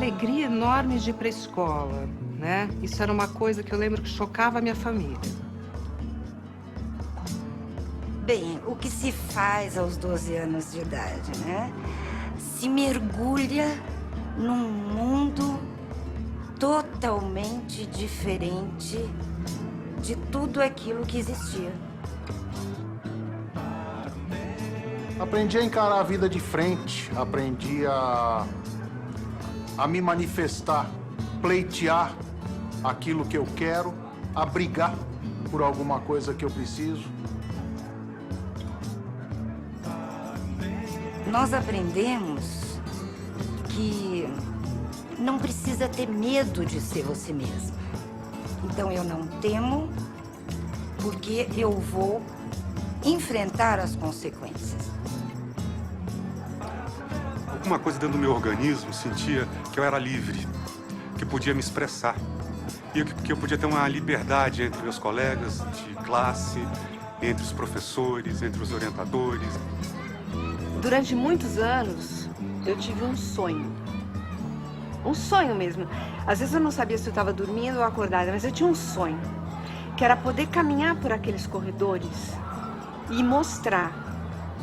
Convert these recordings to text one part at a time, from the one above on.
alegria enorme de ir para a escola, né? Isso era uma coisa que eu lembro que chocava a minha família. Bem, o que se faz aos 12 anos de idade, né? Se mergulha num mundo totalmente diferente de tudo aquilo que existia. Aprendi a encarar a vida de frente, aprendi a me manifestar, pleitear aquilo que eu quero, a brigar por alguma coisa que eu preciso. Nós aprendemos que não precisa ter medo de ser você mesmo. Então eu não temo, porque eu vou enfrentar as consequências. Alguma coisa dentro do meu organismo sentia que eu era livre, que podia me expressar. E que eu podia ter uma liberdade entre meus colegas de classe, entre os professores, entre os orientadores. Durante muitos anos, eu tive um sonho. Um sonho mesmo. Às vezes eu não sabia se eu estava dormindo ou acordada, mas eu tinha um sonho. Que era poder caminhar por aqueles corredores e mostrar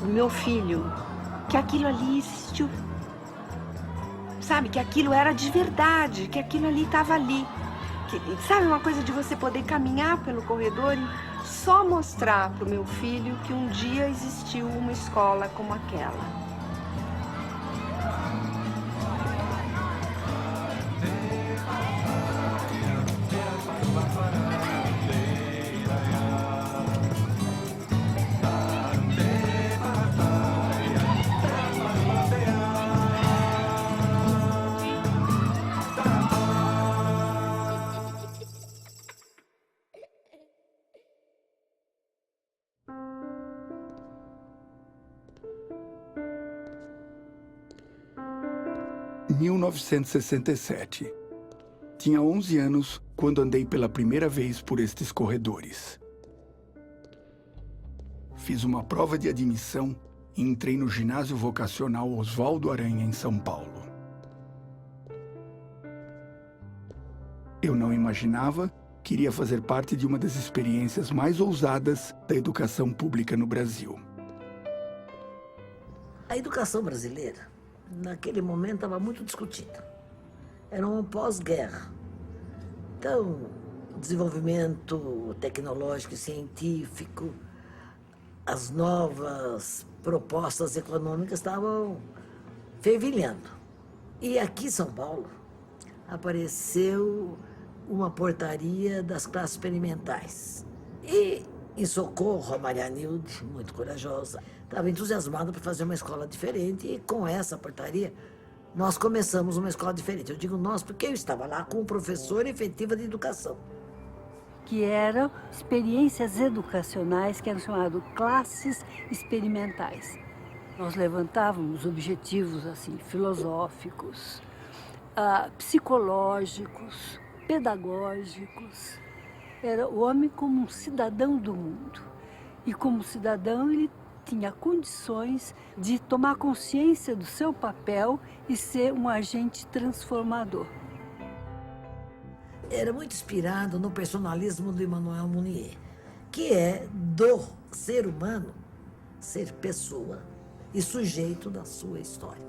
ao meu filho que aquilo ali existiu. Sabe? Que aquilo era de verdade, que aquilo ali estava ali. Sabe uma coisa de você poder caminhar pelo corredor e só mostrar para o meu filho que um dia existiu uma escola como aquela. Em 1967. Tinha 11 anos quando andei pela primeira vez por estes corredores. Fiz uma prova de admissão e entrei no ginásio vocacional Oswaldo Aranha, em São Paulo. Eu não imaginava que iria fazer parte de uma das experiências mais ousadas da educação pública no Brasil. A educação brasileira, naquele momento, estava muito discutida. Era um pós-guerra. Então, o desenvolvimento tecnológico e científico, as novas propostas econômicas estavam fervilhando. E aqui em São Paulo, apareceu uma portaria das classes experimentais. E, em socorro, a Maria Nilde, muito corajosa, estava entusiasmada para fazer uma escola diferente, e com essa portaria nós começamos uma escola diferente. Eu digo nós porque eu estava lá como professora efetiva de educação. Que eram experiências educacionais, que eram chamadas classes experimentais. Nós levantávamos objetivos assim, filosóficos, psicológicos, pedagógicos. Era o homem como um cidadão do mundo. E como cidadão ele tinha condições de tomar consciência do seu papel e ser um agente transformador. Era muito inspirado no personalismo do Emmanuel Mounier, que é do ser humano ser pessoa e sujeito da sua história.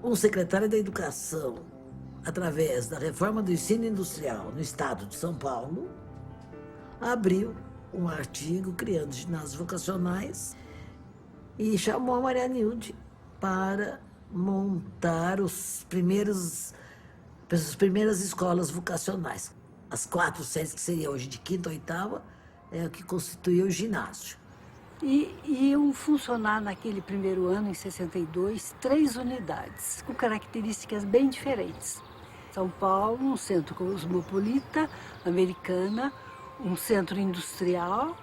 Um secretário da Educação, através da reforma do ensino industrial no estado de São Paulo, abriu um artigo criando ginásios vocacionais e chamou a Maria Nilde para montar as primeiras escolas vocacionais. As 4 séries, que seria hoje de 5ª a 8ª, é o que constituía o ginásio. E iam funcionar naquele primeiro ano, em 62, 3 unidades, com características bem diferentes. São Paulo, um centro cosmopolita, Americana, um centro industrial,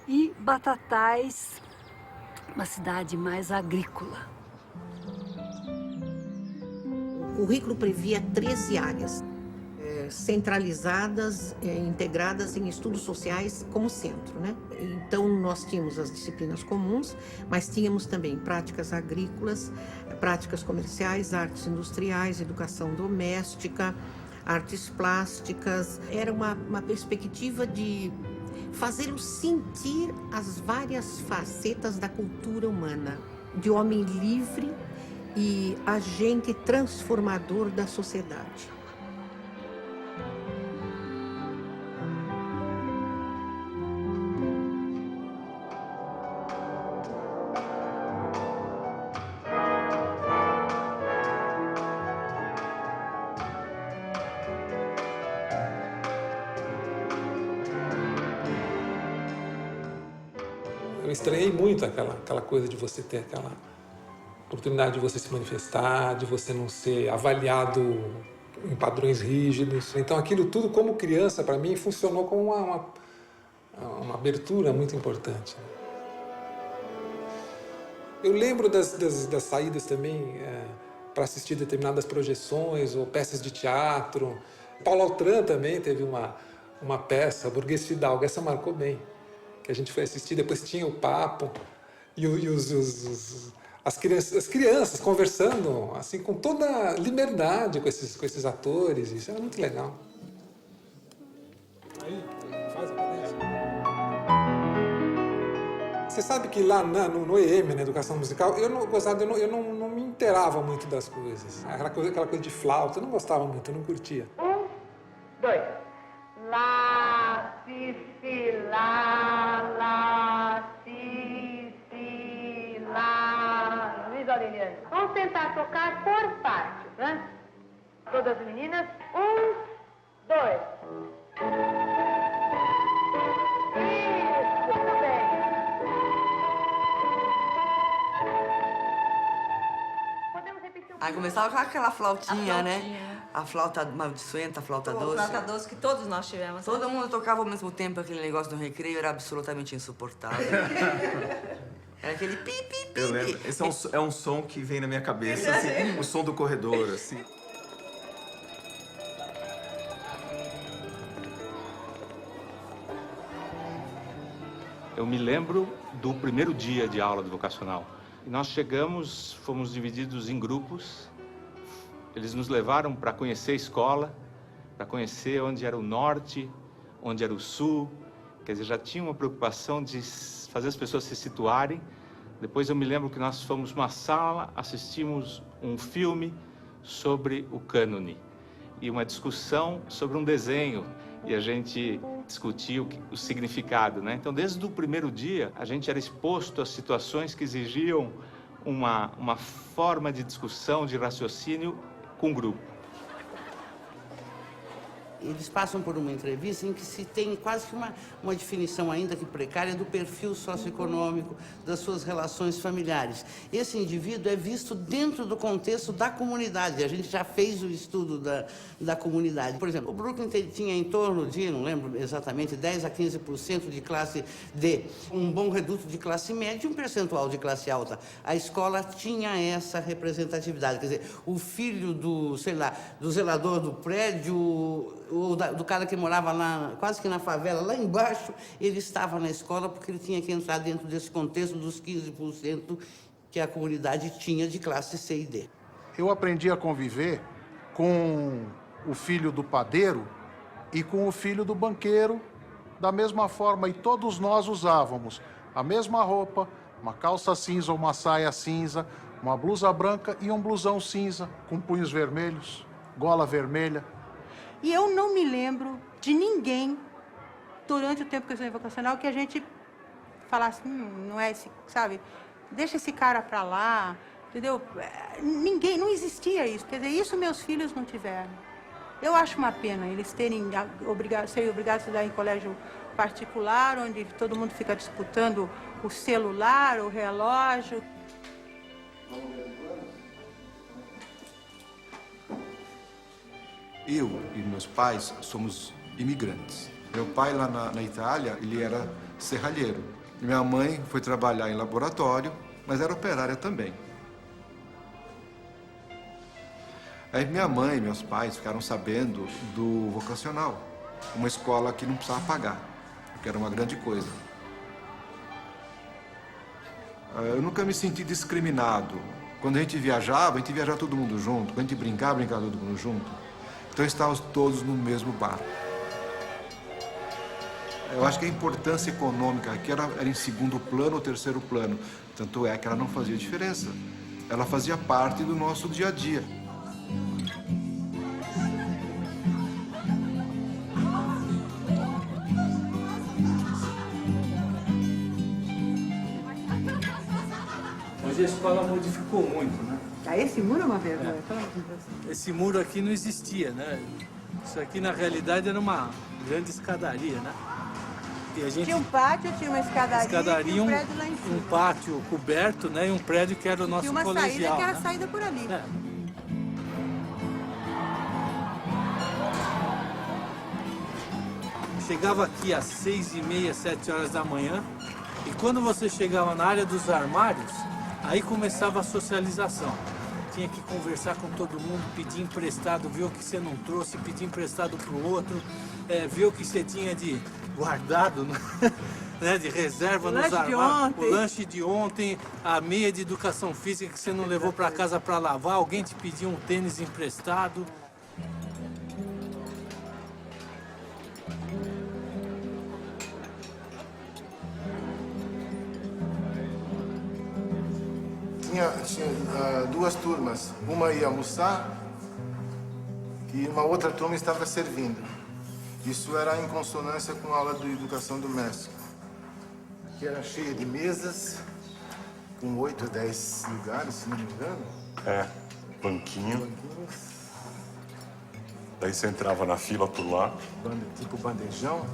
e Batatais, uma cidade mais agrícola. O currículo previa 13 áreas. centralizadas, integradas em estudos sociais como centro, né? Então, nós tínhamos as disciplinas comuns, mas tínhamos também práticas agrícolas, práticas comerciais, artes industriais, educação doméstica, artes plásticas. Era uma perspectiva de fazê-los sentir as várias facetas da cultura humana, de homem livre e agente transformador da sociedade. Eu estranhei muito aquela coisa de você ter aquela oportunidade de você se manifestar, de você não ser avaliado em padrões rígidos. Então aquilo tudo, como criança, para mim, funcionou como uma abertura muito importante. Eu lembro das saídas também para assistir determinadas projeções ou peças de teatro. Paulo Altran também teve uma peça, Burguês Fidalgo, essa marcou bem. Que a gente foi assistir, depois tinha o papo e as crianças conversando assim com toda liberdade com esses atores, isso era muito legal. Aí, faz a palestra. Você sabe que lá no EM, na educação musical, eu não me inteirava muito das coisas. Aquela coisa de flauta, eu não gostava muito, eu não curtia. 1, 2. Lá, si, si, lá, si, si, lá. Luiz Aureliano. Vamos tentar tocar por partes, né? Todas as meninas. 1, 2. Isso, muito bem. Podemos repetir um pouco? Começava com aquela flautinha, né? A flauta maldiçoenta, a flauta doce. A flauta doce que todos nós tivemos. Todo mundo tocava ao mesmo tempo, aquele negócio do recreio era absolutamente insuportável. Era aquele pi, pi, pi. Eu lembro. Esse é um som que vem na minha cabeça, assim, o som do corredor, assim. Eu me lembro do primeiro dia de aula do vocacional. E nós chegamos, fomos divididos em grupos. Eles nos levaram para conhecer a escola, para conhecer onde era o norte, onde era o sul. Quer dizer, já tinha uma preocupação de fazer as pessoas se situarem. Depois eu me lembro que nós fomos numa sala, assistimos um filme sobre o cânone e uma discussão sobre um desenho. E a gente discutia o significado, né? Então, desde o primeiro dia, a gente era exposto a situações que exigiam uma forma de discussão, de raciocínio com o grupo. Eles passam por uma entrevista em que se tem quase que uma definição ainda que precária do perfil socioeconômico, das suas relações familiares. Esse indivíduo é visto dentro do contexto da comunidade. A gente já fez o estudo da comunidade. Por exemplo, o Brooklyn tinha em torno de, não lembro exatamente, 10 a 15% de classe D, um bom reduto de classe média e um percentual de classe alta. A escola tinha essa representatividade. Quer dizer, o filho do, sei lá, do zelador do prédio, ou do cara que morava lá, quase que na favela, lá embaixo, ele estava na escola porque ele tinha que entrar dentro desse contexto dos 15% que a comunidade tinha de classe C e D. Eu aprendi a conviver com o filho do padeiro e com o filho do banqueiro da mesma forma, e todos nós usávamos a mesma roupa, uma calça cinza ou uma saia cinza, uma blusa branca e um blusão cinza com punhos vermelhos, gola vermelha. E eu não me lembro de ninguém, durante o tempo que eu estudei vocacional, que a gente falasse, não é esse, sabe? Deixa esse cara pra lá, entendeu? Ninguém, não existia isso. Quer dizer, isso meus filhos não tiveram. Eu acho uma pena eles serem obrigados a estudar em colégio particular, onde todo mundo fica disputando o celular, o relógio. Eu e meus pais somos imigrantes. Meu pai lá na Itália, ele era serralheiro. E minha mãe foi trabalhar em laboratório, mas era operária também. Aí minha mãe e meus pais ficaram sabendo do vocacional, uma escola que não precisava pagar, que era uma grande coisa. Eu nunca me senti discriminado. Quando a gente viajava todo mundo junto. Quando a gente brincava todo mundo junto. Então estávamos todos no mesmo barco. Eu acho que a importância econômica aqui era em segundo plano ou terceiro plano. Tanto é que ela não fazia diferença. Ela fazia parte do nosso dia a dia. Hoje a escola modificou muito, né? Ah, esse muro é uma vergonha. Esse muro aqui não existia, né? Isso aqui, na realidade, era uma grande escadaria, né? E a gente... Tinha um pátio, tinha uma escadaria e um prédio lá em cima. Um pátio coberto, né? E um prédio que era o nosso colegial. Tinha uma saída que era né? saída por ali. É. Chegava aqui às 6h30, 7 horas da manhã. E quando você chegava na área dos armários, aí começava a socialização. Tinha que conversar com todo mundo, pedir emprestado, ver o que você não trouxe, pedir emprestado para o outro, ver o que você tinha de guardado, né, de reserva nos armários. O lanche de ontem, a meia de educação física que você não levou para casa para lavar, alguém te pediu um tênis emprestado. Tinha duas turmas. Uma ia almoçar e uma outra turma estava servindo. Isso era em consonância com a aula de educação doméstica, que era cheia de mesas, com 8 a 10 lugares, se não me engano. É, banquinho. Daí você entrava na fila por lá. Tipo bandejão.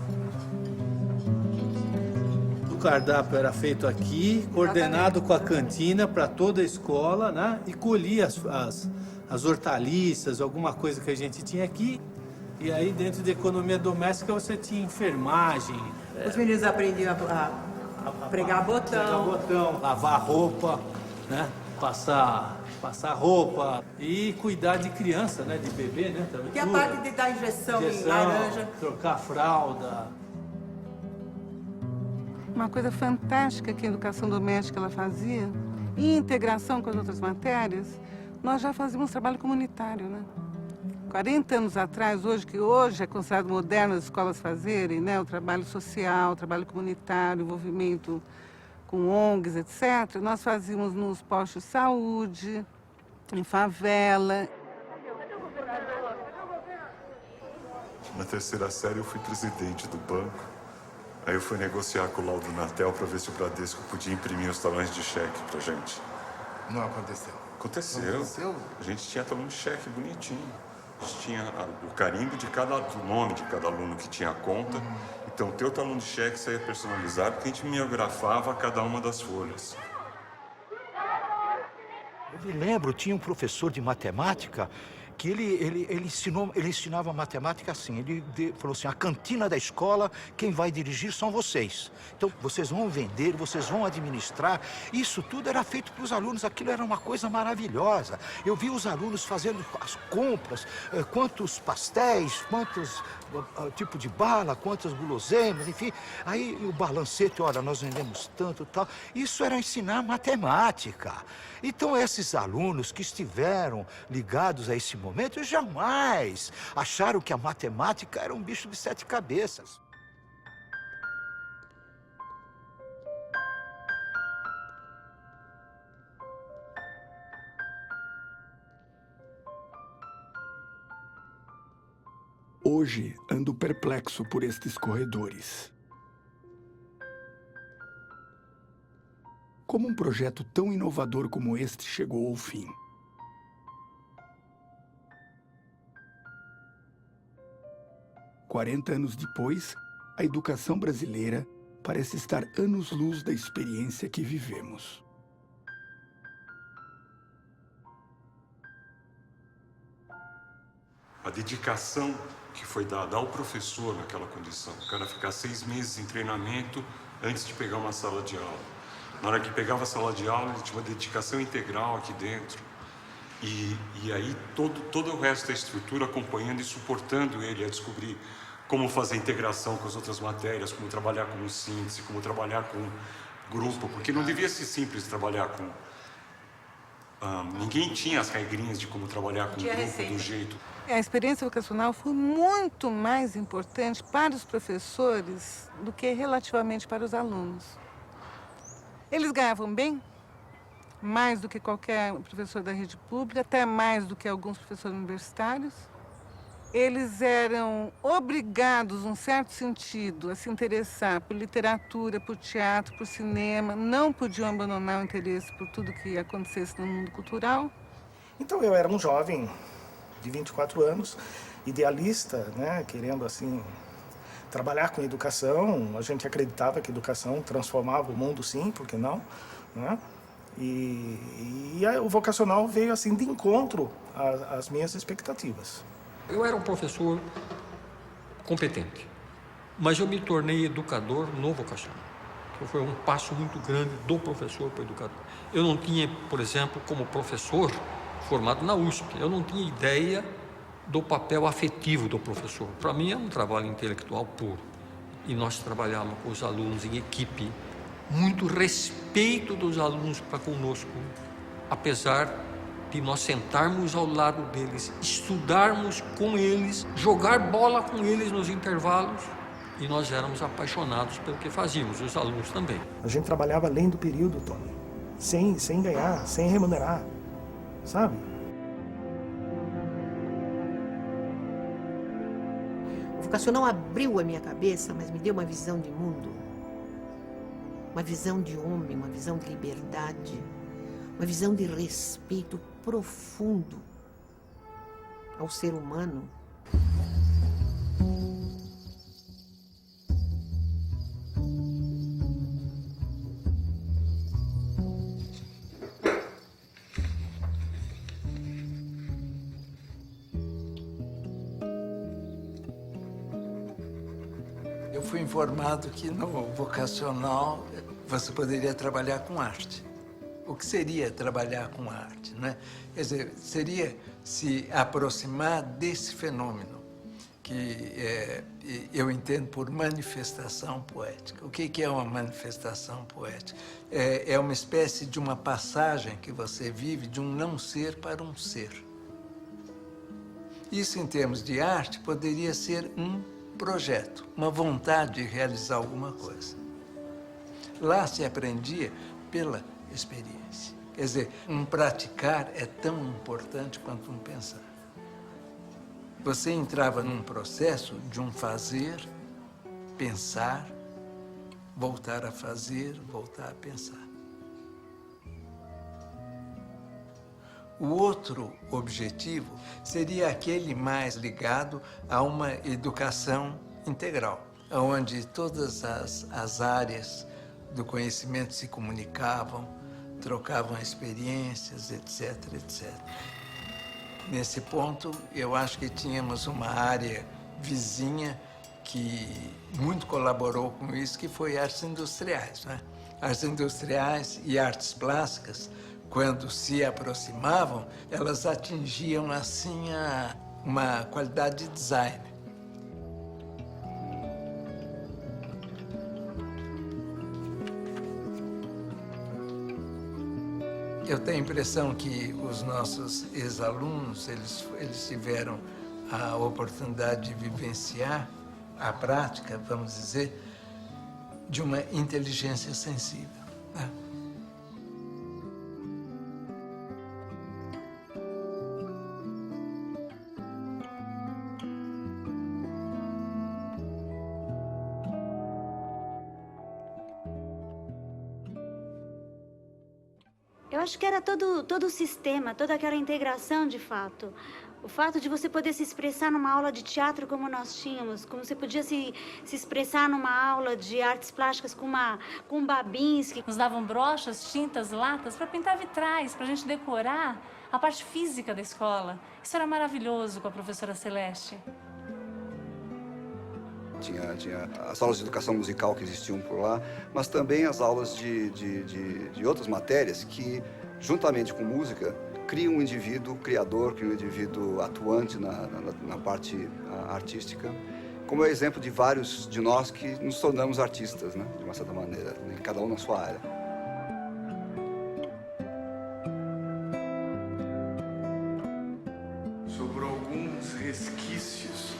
O cardápio era feito aqui, coordenado com a cantina para toda a escola, né? E colhia as hortaliças, alguma coisa que a gente tinha aqui. E aí, dentro da economia doméstica, você tinha enfermagem. Os meninos aprendiam a pregar botão. Pregar botão, lavar roupa, né? Passar roupa e cuidar de criança, né? De bebê, né? Também. Que a parte de dar injeção em laranja. Trocar fralda. Uma coisa fantástica que a educação doméstica ela fazia, em integração com as outras matérias, nós já fazíamos trabalho comunitário, né? 40 anos atrás, que hoje é considerado moderno as escolas fazerem, né? O trabalho social, o trabalho comunitário, o envolvimento com ONGs, etc. Nós fazíamos nos postos de saúde, em favela. Na terceira série eu fui presidente do banco. Aí eu fui negociar com o Laudo Natel para ver se o Bradesco podia imprimir os talões de cheque pra gente. Não aconteceu. Aconteceu. Não aconteceu? A gente tinha talão de cheque bonitinho. A gente tinha o carimbo do nome de cada aluno que tinha a conta. Então o teu talão de cheque saía personalizado porque a gente mimeografava cada uma das folhas. Eu me lembro, tinha um professor de matemática que ele ensinava matemática assim. Ele falou assim, a cantina da escola, quem vai dirigir são vocês. Então, vocês vão vender, vocês vão administrar. Isso tudo era feito para os alunos, aquilo era uma coisa maravilhosa. Eu vi os alunos fazendo as compras, quantos pastéis, quantos tipo de bala, quantas guloseimas, enfim. Aí o balancete, olha, nós vendemos tanto e tal. Isso era ensinar matemática. Então, esses alunos que estiveram ligados a esse momento jamais acharam que a matemática era um bicho de 7 cabeças. Hoje ando perplexo por estes corredores. Como um projeto tão inovador como este chegou ao fim? "40 anos depois, a educação brasileira parece estar anos-luz da experiência que vivemos. A dedicação que foi dada ao professor naquela condição. O cara ficar 6 meses em treinamento antes de pegar uma sala de aula. Na hora que pegava a sala de aula, ele tinha uma dedicação integral aqui dentro. E aí todo o resto da estrutura acompanhando e suportando ele a descobrir como fazer integração com as outras matérias, como trabalhar com síntese, como trabalhar com grupo, porque não devia ser simples trabalhar com... ninguém tinha as regrinhas de como trabalhar com grupo, do jeito. A experiência vocacional foi muito mais importante para os professores do que relativamente para os alunos. Eles ganhavam bem, mais do que qualquer professor da rede pública, até mais do que alguns professores universitários. Eles eram obrigados, num certo sentido, a se interessar por literatura, por teatro, por cinema. Não podiam abandonar o interesse por tudo que acontecesse no mundo cultural. Então eu era um jovem de 24 anos, idealista, né, querendo assim trabalhar com educação. A gente acreditava que a educação transformava o mundo, sim, por que não, né? E o vocacional veio assim de encontro às minhas expectativas. Eu era um professor competente, mas eu me tornei educador no vocacional, que foi um passo muito grande do professor para o educador. Eu não tinha, por exemplo, como professor formado na USP, eu não tinha ideia do papel afetivo do professor. Para mim é um trabalho intelectual puro. E nós trabalhávamos com os alunos em equipe, muito respeito dos alunos para conosco, apesar de nós sentarmos ao lado deles, estudarmos com eles, jogar bola com eles nos intervalos, e nós éramos apaixonados pelo que fazíamos, os alunos também. A gente trabalhava além do período, Tony, sem ganhar, sem remunerar, sabe? O vocacional abriu a minha cabeça, mas me deu uma visão de mundo, uma visão de homem, uma visão de liberdade, uma visão de respeito profundo ao ser humano. Eu fui informado que no vocacional você poderia trabalhar com arte. O que seria trabalhar com arte, né? Quer dizer, seria se aproximar desse fenômeno que eu entendo por manifestação poética. O que é uma manifestação poética? É uma espécie de uma passagem que você vive de um não ser para um ser. Isso, em termos de arte, poderia ser um projeto, uma vontade de realizar alguma coisa. Lá se aprendia pela experiência. Quer dizer, um praticar é tão importante quanto um pensar. Você entrava num processo de um fazer, pensar, voltar a fazer, voltar a pensar. O outro objetivo seria aquele mais ligado a uma educação integral, onde todas as áreas do conhecimento se comunicavam, trocavam experiências, etc, etc. Nesse ponto, eu acho que tínhamos uma área vizinha que muito colaborou com isso, que foi artes industriais, né? Artes industriais e artes plásticas, quando se aproximavam, elas atingiam, assim, uma qualidade de design. Eu tenho a impressão que os nossos ex-alunos, eles tiveram a oportunidade de vivenciar a prática, vamos dizer, de uma inteligência sensível, né? Eu acho que era todo o sistema, toda aquela integração, de fato. O fato de você poder se expressar numa aula de teatro como nós tínhamos, como você podia se expressar numa aula de artes plásticas com Babinski. Nos davam brochas, tintas, latas para pintar vitrais, para a gente decorar a parte física da escola. Isso era maravilhoso com a professora Celeste. Tinha as aulas de educação musical que existiam por lá, mas também as aulas de outras matérias que, juntamente com música, cria um indivíduo criador, cria um indivíduo atuante na parte artística, como é o exemplo de vários de nós que nos tornamos artistas, né? De uma certa maneira, né? Cada um na sua área. Sobrou alguns resquícios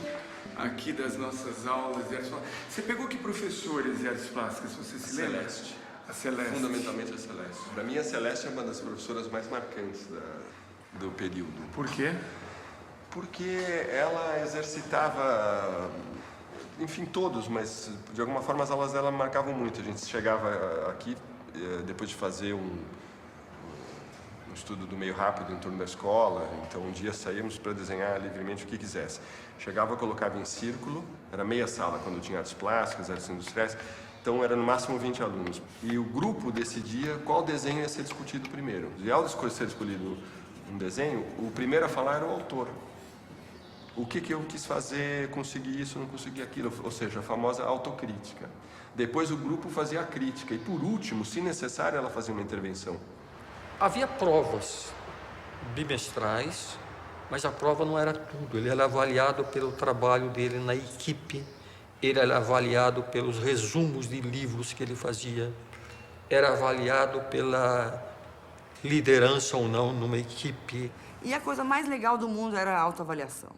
aqui das nossas aulas de artes plásticas. Você pegou que professores de artes plásticas, você se lembra? Celeste. A Celeste. Fundamentalmente a Celeste. Para mim, a Celeste é uma das professoras mais marcantes do período. Por quê? Porque ela exercitava, enfim, todos, mas de alguma forma as aulas dela marcavam muito. A gente chegava aqui, depois de fazer um estudo do meio rápido em torno da escola, então um dia saímos para desenhar livremente o que quisesse. Chegava, colocava em círculo, era meia sala quando tinha artes plásticas, artes industriais, então era no máximo 20 alunos. E o grupo decidia qual desenho ia ser discutido primeiro. E ao ser escolhido um desenho, o primeiro a falar era o autor. O que eu quis fazer, consegui isso, não consegui aquilo, ou seja, a famosa autocrítica. Depois o grupo fazia a crítica e, por último, se necessário, ela fazia uma intervenção. Havia provas bimestrais, mas a prova não era tudo. Ele era avaliado pelo trabalho dele na equipe, ele era avaliado pelos resumos de livros que ele fazia, era avaliado pela liderança ou não numa equipe. E a coisa mais legal do mundo era a autoavaliação,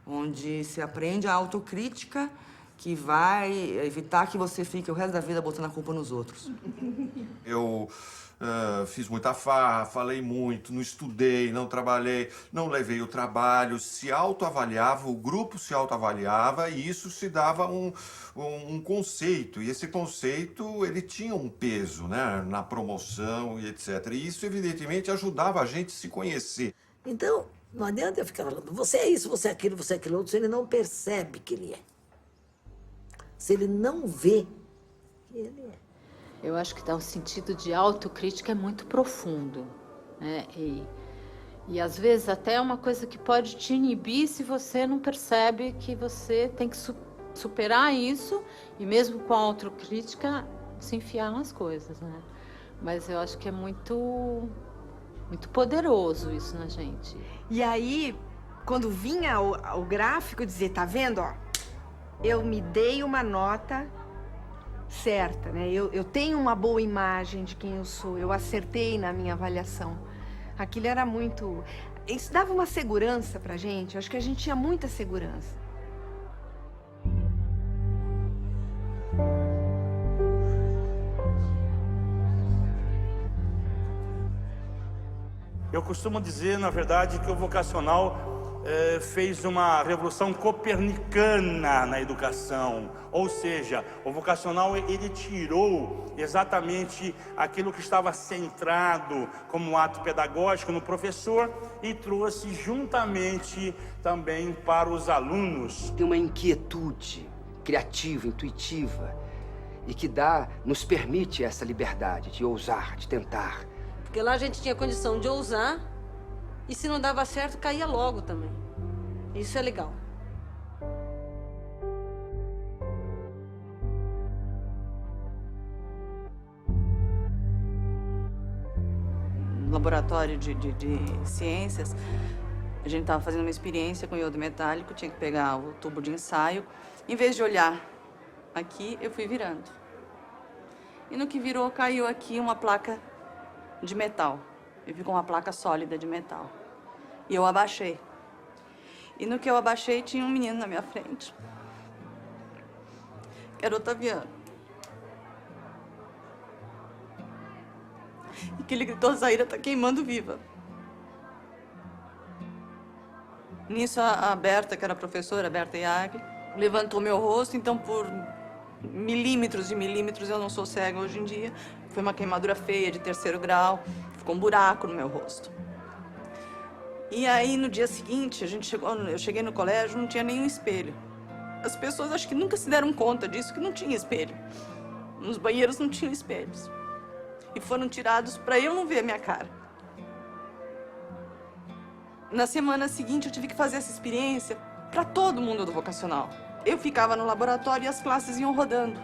onde se aprende a autocrítica que vai evitar que você fique o resto da vida botando a culpa nos outros. Eu fiz muita farra, falei muito, não estudei, não trabalhei, não levei o trabalho, se autoavaliava, o grupo se autoavaliava e isso se dava um conceito. E esse conceito, ele tinha um peso, né, na promoção e etc. E isso, evidentemente, ajudava a gente a se conhecer. Então, não adianta eu ficar falando, você é isso, você é aquilo outro, se ele não percebe que ele é. Se ele não vê que ele é. Eu acho que dá um sentido de autocrítica é muito profundo, né? E às vezes até é uma coisa que pode te inibir se você não percebe que você tem que superar isso e mesmo com a autocrítica se enfiar nas coisas, né? Mas eu acho que é muito poderoso isso na gente. E aí, quando vinha o gráfico, dizia, tá vendo, ó, eu me dei uma nota certa, né? Eu tenho uma boa imagem de quem eu sou, eu acertei na minha avaliação. Aquilo era muito... Isso dava uma segurança pra gente, eu acho que a gente tinha muita segurança. Eu costumo dizer, na verdade, que o vocacional fez uma revolução copernicana na educação. Ou seja, o vocacional, ele tirou exatamente aquilo que estava centrado como ato pedagógico no professor e trouxe juntamente também para os alunos. Tem uma inquietude criativa, intuitiva, e que nos permite essa liberdade de ousar, de tentar. Porque lá a gente tinha condição de ousar e se não dava certo, caía logo também. Isso é legal. No laboratório de ciências, a gente estava fazendo uma experiência com iodo metálico, tinha que pegar o tubo de ensaio. Em vez de olhar aqui, eu fui virando. E no que virou, caiu aqui uma placa de metal. E ficou uma placa sólida de metal. E eu abaixei. E no que eu abaixei, tinha um menino na minha frente. Que era o Otaviano. E que ele gritou, Zaira tá queimando viva. Nisso, a Berta, que era a professora, a Berta Iagli, levantou meu rosto, então por milímetros e milímetros, eu não sou cega hoje em dia, foi uma queimadura feia de 3º grau, ficou um buraco no meu rosto. E aí, no dia seguinte, eu cheguei no colégio, não tinha nenhum espelho. As pessoas acho que nunca se deram conta disso, que não tinha espelho. Nos banheiros não tinham espelhos. E foram tirados para eu não ver a minha cara. Na semana seguinte, eu tive que fazer essa experiência para todo mundo do vocacional. Eu ficava no laboratório e as classes iam rodando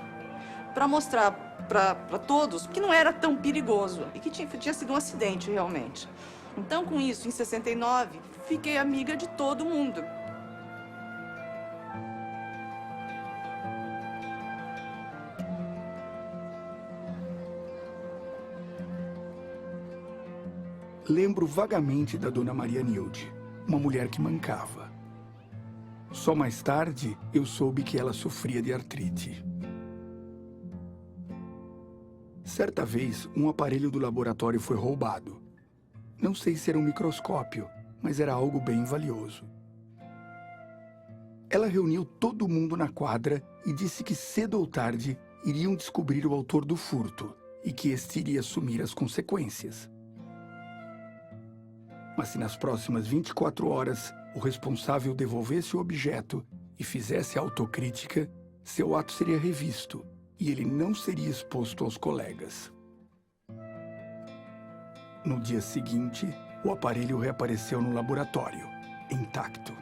para mostrar para todos que não era tão perigoso e que tinha sido um acidente realmente. Então, com isso, em 69, fiquei amiga de todo mundo. Lembro vagamente da dona Maria Nilde, uma mulher que mancava. Só mais tarde eu soube que ela sofria de artrite. Certa vez, um aparelho do laboratório foi roubado. Não sei se era um microscópio, mas era algo bem valioso. Ela reuniu todo mundo na quadra e disse que cedo ou tarde iriam descobrir o autor do furto e que este iria assumir as consequências. Mas se nas próximas 24 horas o responsável devolvesse o objeto e fizesse autocrítica, seu ato seria revisto e ele não seria exposto aos colegas. No dia seguinte, o aparelho reapareceu no laboratório, intacto.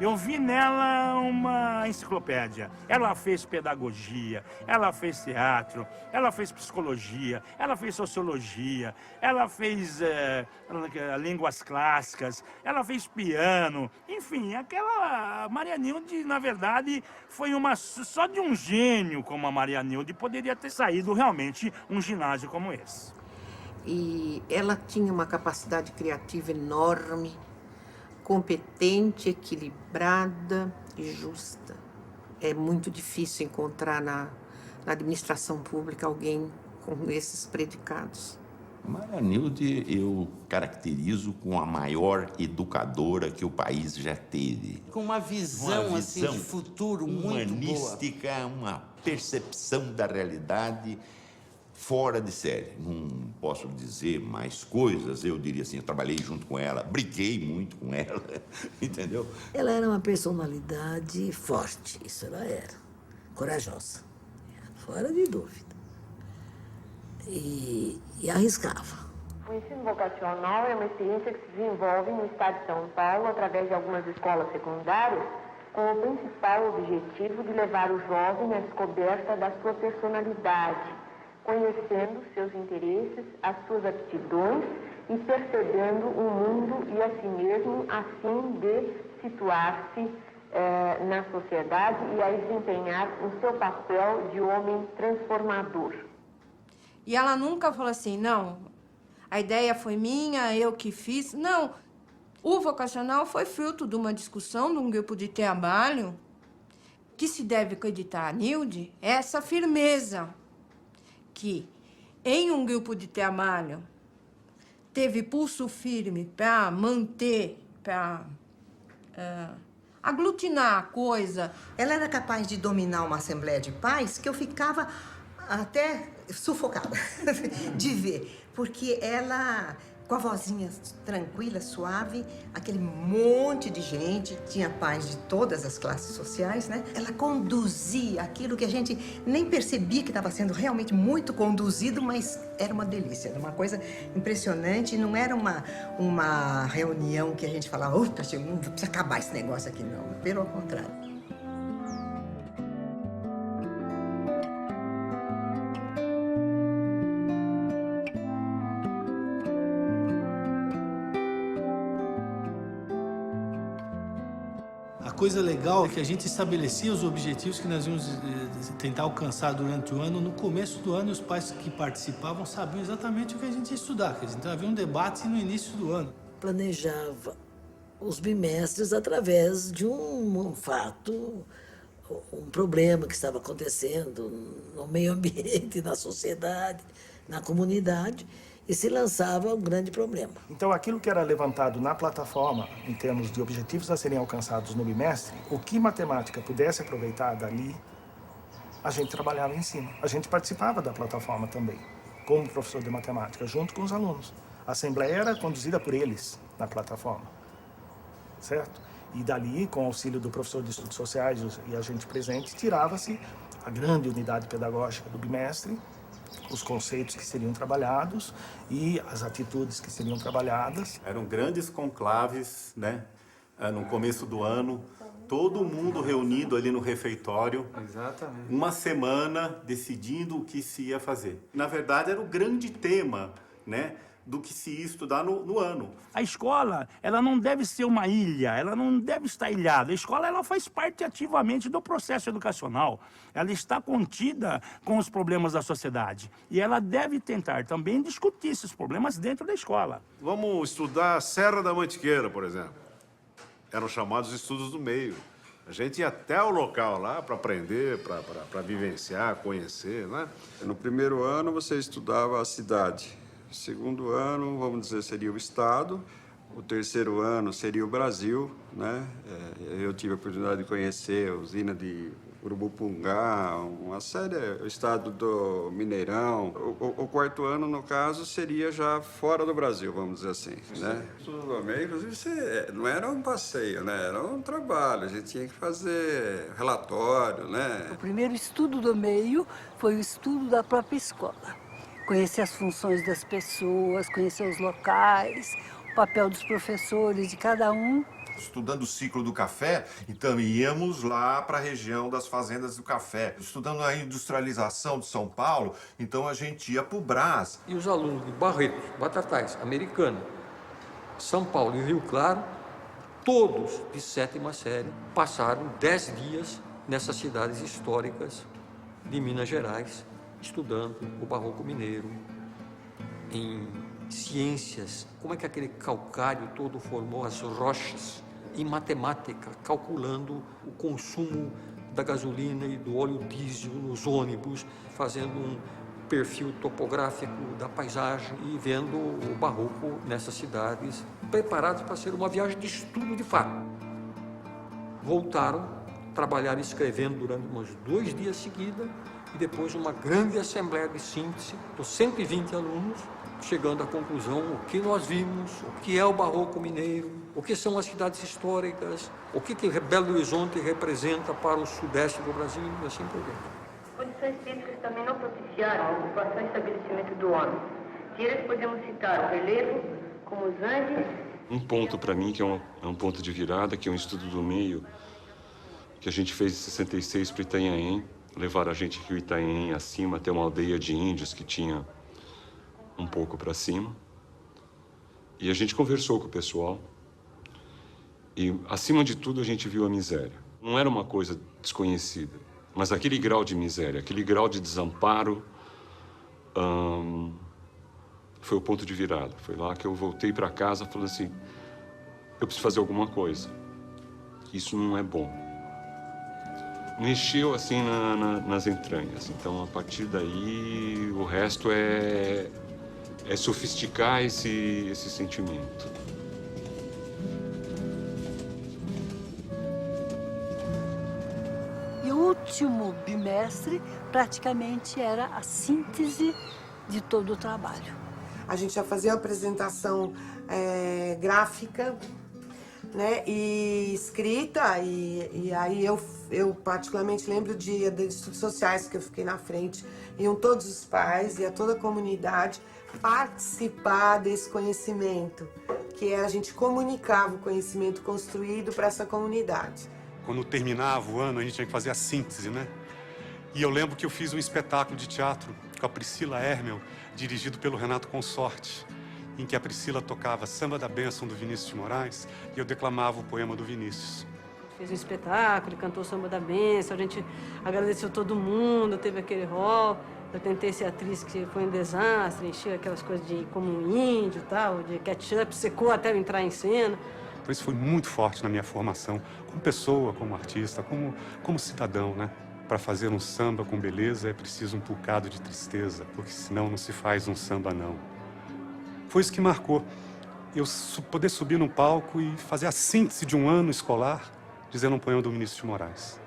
Eu vi nela uma enciclopédia. Ela fez pedagogia, ela fez teatro, ela fez psicologia, ela fez sociologia, ela fez línguas clássicas, ela fez piano. Enfim, aquela Maria Nilde, na verdade, foi uma só de um gênio como a Maria Nilde poderia ter saído realmente um ginásio como esse. E ela tinha uma capacidade criativa enorme, competente, equilibrada e justa. É muito difícil encontrar na administração pública alguém com esses predicados. Maria Nilde eu caracterizo como a maior educadora que o país já teve. Com uma visão assim, de futuro muito boa. Humanística, uma percepção da realidade fora de série. Não posso dizer mais coisas, eu diria assim, eu trabalhei junto com ela, briguei muito com ela, entendeu? Ela era uma personalidade forte, isso ela era, corajosa, fora de dúvida. E arriscava. O ensino vocacional é uma experiência que se desenvolve no estado de São Paulo através de algumas escolas secundárias, com o principal objetivo de levar o jovem à descoberta da sua personalidade, conhecendo seus interesses, as suas aptidões e percebendo o mundo e a si mesmo, a fim de situar-se na sociedade e a desempenhar o seu papel de homem transformador. E ela nunca falou assim, não, a ideia foi minha, eu que fiz. Não, o vocacional foi fruto de uma discussão, de um grupo de trabalho, que se deve acreditar a Nilde, essa firmeza que em um grupo de trabalho teve pulso firme para manter, para aglutinar a coisa. Ela era capaz de dominar uma assembleia de pais que eu ficava até sufocada de ver, porque ela, com a vozinha tranquila, suave, aquele monte de gente, tinha pais de todas as classes sociais, né? Ela conduzia aquilo que a gente nem percebia que estava sendo realmente muito conduzido, mas era uma delícia, era uma coisa impressionante, não era uma reunião que a gente falava, opa, precisa acabar esse negócio aqui, não, pelo contrário. A coisa legal é que a gente estabelecia os objetivos que nós íamos tentar alcançar durante o ano. No começo do ano, os pais que participavam sabiam exatamente o que a gente ia estudar. Então, havia um debate no início do ano. Planejava os bimestres através de um fato, um problema que estava acontecendo no meio ambiente, na sociedade, na comunidade, e se lançava um grande problema. Então, aquilo que era levantado na plataforma, em termos de objetivos a serem alcançados no bimestre, o que matemática pudesse aproveitar dali, a gente trabalhava em cima. A gente participava da plataforma também, como professor de matemática, junto com os alunos. A assembleia era conduzida por eles na plataforma, certo? E dali, com o auxílio do professor de estudos sociais e a gente presente, tirava-se a grande unidade pedagógica do bimestre, os conceitos que seriam trabalhados e as atitudes que seriam trabalhadas. Eram grandes conclaves, né? No começo do ano, todo mundo reunido ali no refeitório. Exatamente. Uma semana decidindo o que se ia fazer. Na verdade, era o grande tema, né, do que se ia estudar no ano. A escola, ela não deve ser uma ilha, ela não deve estar ilhada. A escola, ela faz parte ativamente do processo educacional. Ela está contida com os problemas da sociedade. E ela deve tentar também discutir esses problemas dentro da escola. Vamos estudar Serra da Mantiqueira, por exemplo. Eram chamados estudos do meio. A gente ia até o local lá para aprender, para vivenciar, conhecer, né? No primeiro ano, você estudava a cidade. O segundo ano, vamos dizer, seria o Estado. O terceiro ano seria o Brasil, né? Eu tive a oportunidade de conhecer a usina de Urubupungá, uma série, o estado do Mineirão. O quarto ano, no caso, seria já fora do Brasil, vamos dizer assim, né? Estudo do meio, inclusive, não era um passeio, né? Era um trabalho, a gente tinha que fazer relatório, né? O primeiro estudo do meio foi o estudo da própria escola. Conhecer as funções das pessoas, conhecer os locais, o papel dos professores, de cada um. Estudando o ciclo do café, então íamos lá para a região das fazendas do café. Estudando a industrialização de São Paulo, então a gente ia para o Brás. E os alunos de Barretos, Batatais, Americana, São Paulo e Rio Claro, todos de 7ª série, passaram 10 dias nessas cidades históricas de Minas Gerais, estudando o barroco mineiro, em ciências, como é que aquele calcário todo formou as rochas, em matemática, calculando o consumo da gasolina e do óleo diesel nos ônibus, fazendo um perfil topográfico da paisagem e vendo o barroco nessas cidades, preparados para ser uma viagem de estudo de fato. Voltaram, trabalharam escrevendo durante uns 2 dias seguidos e depois uma grande assembleia de síntese dos 120 alunos, chegando à conclusão o que nós vimos, o que é o barroco mineiro, o que são as cidades históricas, o que Belo Horizonte representa para o sudeste do Brasil e assim por diante. As condições físicas também não propiciaram a ocupação e estabelecimento do homem. De eles podemos citar o relevo, como os Andes. Um ponto para mim que é um ponto de virada, que é um estudo do meio, que a gente fez em 66 para Itanhaém, levaram a gente aqui o Itanhaém acima até uma aldeia de índios que tinha um pouco para cima. E a gente conversou com o pessoal. E, acima de tudo, a gente viu a miséria. Não era uma coisa desconhecida, mas aquele grau de miséria, aquele grau de desamparo, foi o ponto de virada. Foi lá que eu voltei para casa falando assim, eu preciso fazer alguma coisa. Isso não é bom. Mexeu assim nas entranhas. Então, a partir daí, o resto é sofisticar esse sentimento. E o último bimestre praticamente era a síntese de todo o trabalho. A gente já fazia uma apresentação gráfica, né, e escrita, e aí eu particularmente lembro de estudos sociais que eu fiquei na frente, iam todos os pais, ia toda a comunidade participar desse conhecimento, que a gente comunicava o conhecimento construído para essa comunidade. Quando terminava o ano, a gente tinha que fazer a síntese, né? E eu lembro que eu fiz um espetáculo de teatro com a Priscila Hermel, dirigido pelo Renato Consorte, em que a Priscila tocava Samba da Bênção do Vinícius de Moraes e eu declamava o poema do Vinícius. Fez um espetáculo, cantou Samba da Bênção, a gente agradeceu todo mundo, teve aquele rol. Eu tentei ser atriz que foi um desastre, enchia aquelas coisas de como um índio e tal, de ketchup, secou até eu entrar em cena. Então isso foi muito forte na minha formação, como pessoa, como artista, como cidadão, né? Para fazer um samba com beleza é preciso um bocado de tristeza, porque senão não se faz um samba, não. Foi isso que marcou. Eu poder subir num palco e fazer a síntese de um ano escolar, dizendo um poema do Vinícius de Moraes.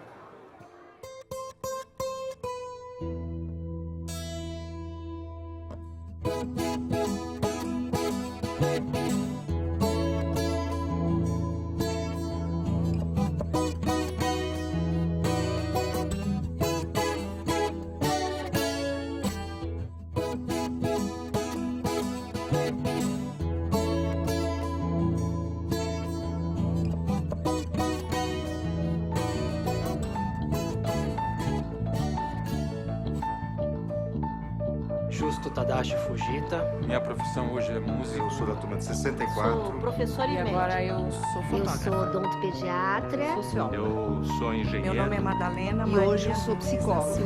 Tadashi Fujita. Minha profissão hoje é músico. Eu sou da turma de 64. Sou professora e agora eu sou fotógrafa. Eu sou odontopediatra. Socióloga. Eu sou engenheiro. Meu nome é Madalena E hoje eu sou psicóloga.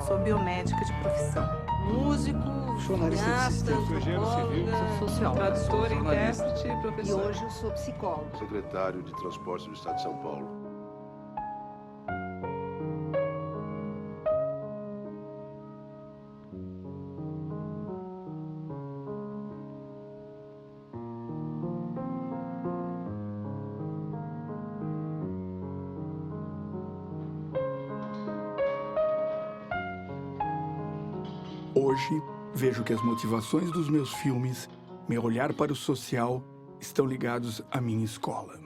Sou biomédica de profissão. Músico, sou analista de sistemas, engenheiro civil, sou socióloga. Tradutora, intérprete e professora. E hoje eu sou psicóloga. Secretário de Transportes do Estado de São Paulo. Hoje, vejo que as motivações dos meus filmes, meu olhar para o social, estão ligados à minha escola.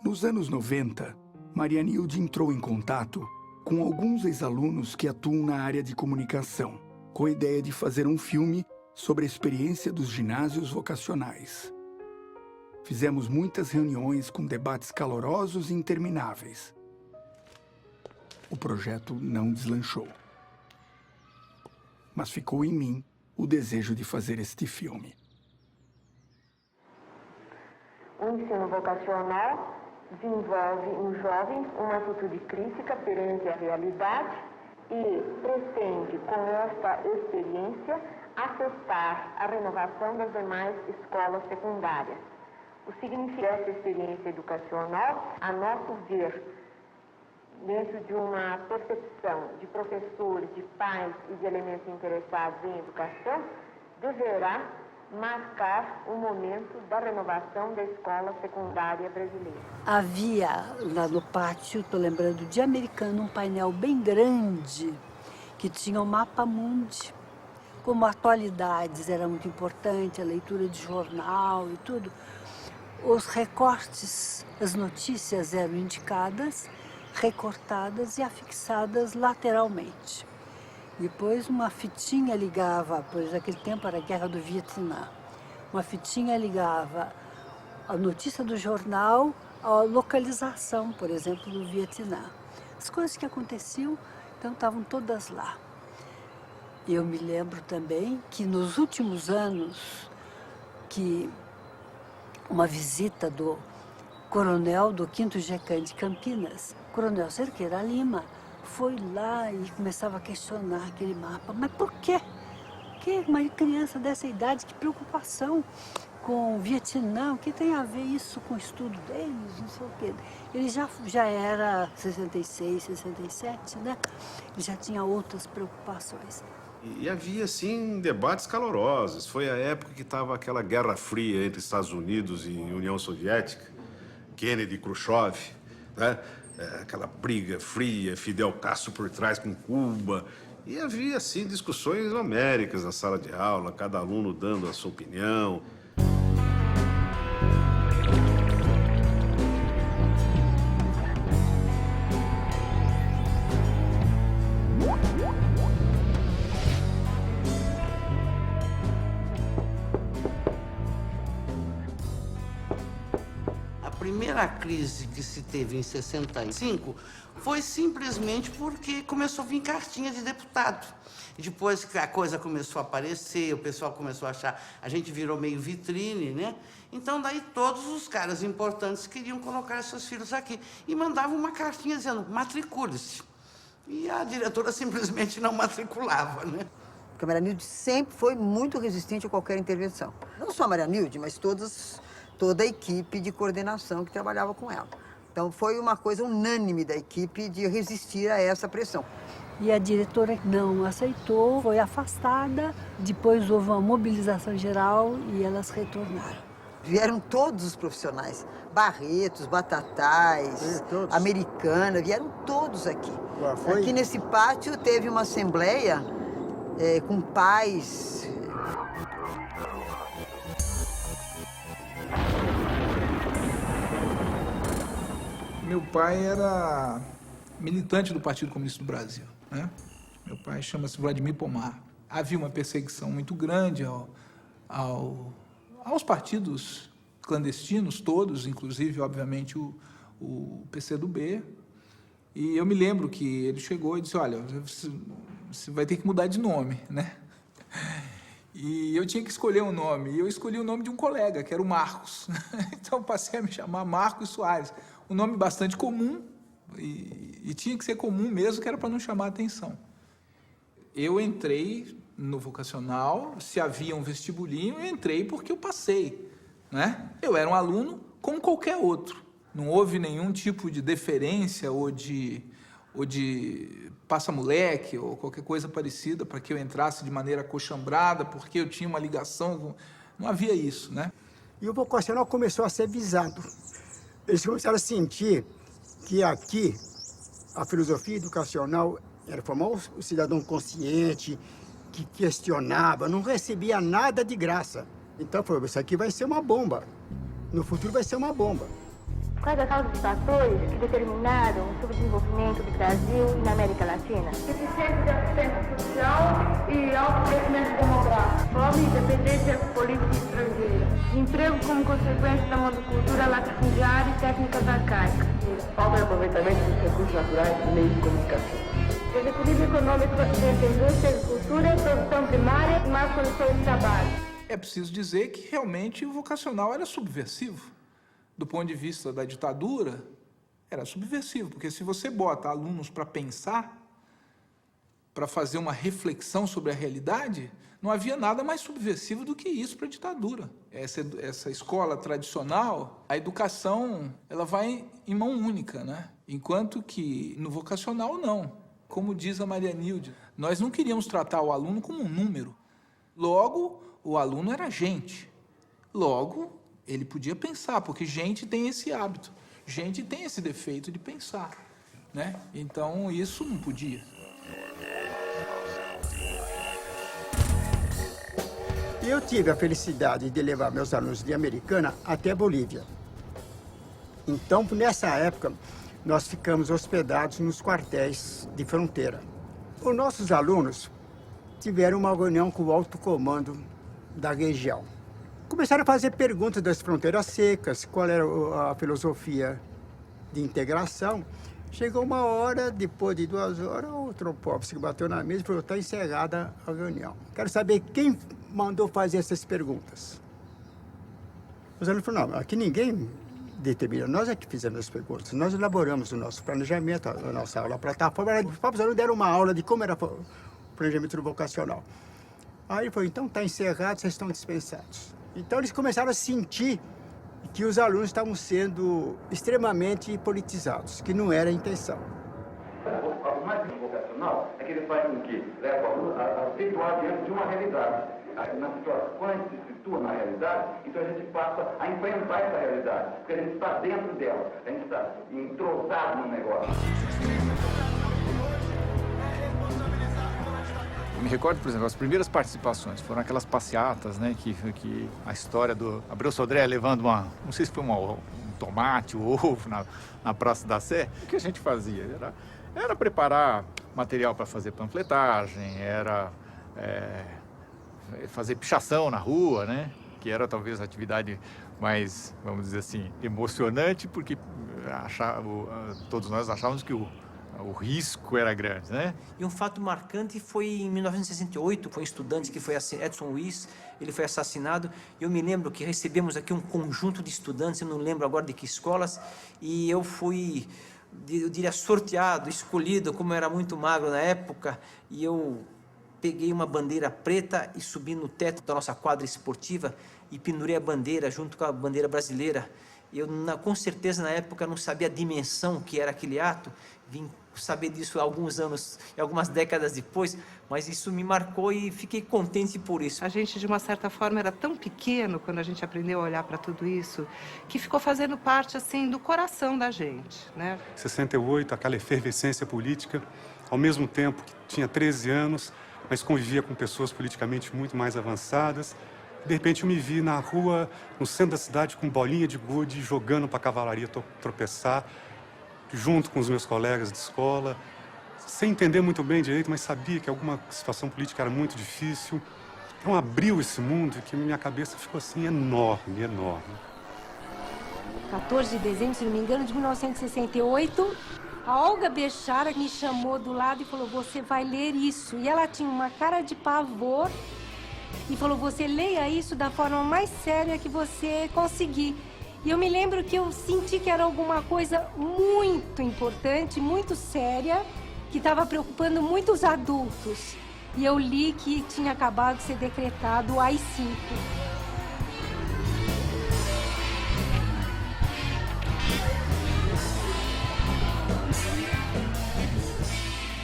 Nos anos 90, Maria Nilde entrou em contato com alguns ex-alunos que atuam na área de comunicação, com a ideia de fazer um filme sobre a experiência dos ginásios vocacionais. Fizemos muitas reuniões com debates calorosos e intermináveis. O projeto não deslanchou. Mas ficou em mim o desejo de fazer este filme. O ensino vocacional desenvolve em jovens uma atitude crítica perante a realidade e pretende, com esta experiência, acessar a renovação das demais escolas secundárias. O significado dessa experiência educacional, a nosso ver, dentro de uma percepção de professores, de pais e de elementos interessados em educação, deverá marcar o momento da renovação da escola secundária brasileira. Havia lá no pátio, estou lembrando de Americana, um painel bem grande que tinha o mapa mundi. Como atualidades era muito importante, a leitura de jornal e tudo, os recortes, as notícias eram indicadas, recortadas e afixadas lateralmente. Depois uma fitinha ligava, pois naquele tempo era a Guerra do Vietnã, uma fitinha ligava a notícia do jornal à localização, por exemplo, do Vietnã. As coisas que aconteciam, então, estavam todas lá. Eu me lembro também que nos últimos anos, que uma visita do coronel do 5º GECAM de Campinas, Coronel Cerqueira Lima, foi lá e começava a questionar aquele mapa. Mas por quê? Que uma criança dessa idade, que preocupação com o Vietnã, o que tem a ver isso com o estudo deles, não sei o quê. Ele já era 66, 67, né? Ele já tinha outras preocupações. E havia, sim, debates calorosos. Foi a época que estava aquela Guerra Fria entre Estados Unidos e União Soviética, Kennedy e Khrushchev, né? Aquela briga fria, Fidel Castro por trás com Cuba. E havia, assim, discussões homéricas na sala de aula, cada aluno dando a sua opinião. A primeira crise que se teve em 65 foi simplesmente porque começou a vir cartinha de deputado. Depois que a coisa começou a aparecer, o pessoal começou a achar, a gente virou meio vitrine, né? Então, daí todos os caras importantes queriam colocar seus filhos aqui e mandavam uma cartinha dizendo, matricule-se. E a diretora simplesmente não matriculava, né? Porque a Maria Nilde sempre foi muito resistente a qualquer intervenção. Não só a Maria Nilde, mas toda a equipe de coordenação que trabalhava com ela. Então, foi uma coisa unânime da equipe de resistir a essa pressão. E a diretora não aceitou, foi afastada. Depois houve uma mobilização geral e elas retornaram. Vieram todos os profissionais, Barretos, Batatais, Americana, vieram todos aqui. Aqui nesse pátio teve uma assembleia com pais. Meu pai era militante do Partido Comunista do Brasil, né? Meu pai chama-se Vladimir Pomar. Havia uma perseguição muito grande aos partidos clandestinos, todos, inclusive, obviamente, o PCdoB. E eu me lembro que ele chegou e disse, olha, você vai ter que mudar de nome, né? E eu tinha que escolher um nome, e eu escolhi o nome de um colega, que era o Marcos. Então passei a me chamar Marcos Soares, um nome bastante comum, e tinha que ser comum mesmo, que era para não chamar a atenção. Eu entrei no vocacional, se havia um vestibulinho, eu entrei porque eu passei, né? Eu era um aluno como qualquer outro. Não houve nenhum tipo de deferência ou de passa-moleque ou qualquer coisa parecida para que eu entrasse de maneira acochambrada, porque eu tinha uma ligação com... Não havia isso, né? E o vocacional começou a ser visado. Eles começaram a sentir que aqui a filosofia educacional era formar o cidadão consciente, que questionava, não recebia nada de graça. Então falou, isso aqui vai ser uma bomba. No futuro vai ser uma bomba. Quais as causas e fatores que determinaram o subdesenvolvimento do Brasil e na América Latina? Deficiência de assistência social e alto crescimento demográfico. Fome e dependência política estrangeira. Emprego como consequência da monocultura latifundiária e técnicas arcaicas. Falta de aproveitamento dos recursos naturais e meios de comunicação. Desequilíbrio econômico entre indústria, agricultura, produção primária e más condições de trabalho. É preciso dizer que realmente o vocacional era subversivo. Do ponto de vista da ditadura, era subversivo, porque se você bota alunos para pensar, para fazer uma reflexão sobre a realidade, não havia nada mais subversivo do que isso para a ditadura. Essa escola tradicional, a educação, ela vai em mão única, né? Enquanto que no vocacional, não. Como diz a Maria Nilde, nós não queríamos tratar o aluno como um número. Logo, o aluno era gente. Logo, ele podia pensar, porque gente tem esse hábito, gente tem esse defeito de pensar, né? Então, isso não podia. Eu tive a felicidade de levar meus alunos de Americana até a Bolívia. Então, nessa época, nós ficamos hospedados nos quartéis de fronteira. Os nossos alunos tiveram uma reunião com o alto comando da região. Começaram a fazer perguntas das fronteiras secas, qual era a filosofia de integração. Chegou uma hora, depois de 2 horas, o Tropovski bateu na mesa e falou, está encerrada a reunião. Quero saber quem mandou fazer essas perguntas. Os alunos falaram, não, aqui ninguém determina, nós é que fizemos as perguntas. Nós elaboramos o nosso planejamento, a nossa aula, a plataforma. Os próprios alunos deram uma aula de como era o planejamento vocacional. Aí ele falou, então está encerrado, vocês estão dispensados. Então eles começaram a sentir que os alunos estavam sendo extremamente politizados, que não era a intenção. O mais vocacional é que ele faz com que leva o aluno a situar diante de uma realidade. Quando a gente se situa na realidade, então a gente passa a enfrentar essa realidade, porque a gente está dentro dela, a gente está entrosado no negócio. Me recordo, por exemplo, as primeiras participações foram aquelas passeatas, né, que a história do Abreu Sodré levando não sei se foi um tomate, um ovo na Praça da Sé. O que a gente fazia? Era preparar material para fazer panfletagem, era fazer pichação na rua, né, que era talvez a atividade mais, vamos dizer assim, emocionante, porque todos nós achávamos que o risco era grande, né? E um fato marcante foi em 1968, foi um estudante que foi Edson Luiz, ele foi assassinado. Eu me lembro que recebemos aqui um conjunto de estudantes, eu não lembro agora de que escolas, e eu fui, eu diria, sorteado, escolhido, como eu era muito magro na época, e eu peguei uma bandeira preta e subi no teto da nossa quadra esportiva e pendurei a bandeira junto com a bandeira brasileira. Eu, com certeza, na época, não sabia a dimensão que era aquele ato. Vim saber disso alguns anos, algumas décadas depois, mas isso me marcou e fiquei contente por isso. A gente, de uma certa forma, era tão pequeno quando a gente aprendeu a olhar para tudo isso, que ficou fazendo parte, assim, do coração da gente, né? 68, aquela efervescência política, ao mesmo tempo que tinha 13 anos, mas convivia com pessoas politicamente muito mais avançadas. De repente eu me vi na rua, no centro da cidade, com bolinha de gude, jogando para a cavalaria tropeçar, junto com os meus colegas de escola, sem entender muito bem direito, mas sabia que alguma situação política era muito difícil. Então abriu esse mundo que minha cabeça ficou assim enorme, enorme. 14 de dezembro, se não me engano, de 1968, A Olga Bechara me chamou do lado e falou, você vai ler isso. E ela tinha uma cara de pavor e falou, você leia isso da forma mais séria que você conseguir. E eu me lembro que eu senti que era alguma coisa muito importante, muito séria, que estava preocupando muitos adultos. E eu li que tinha acabado de ser decretado o AI-5.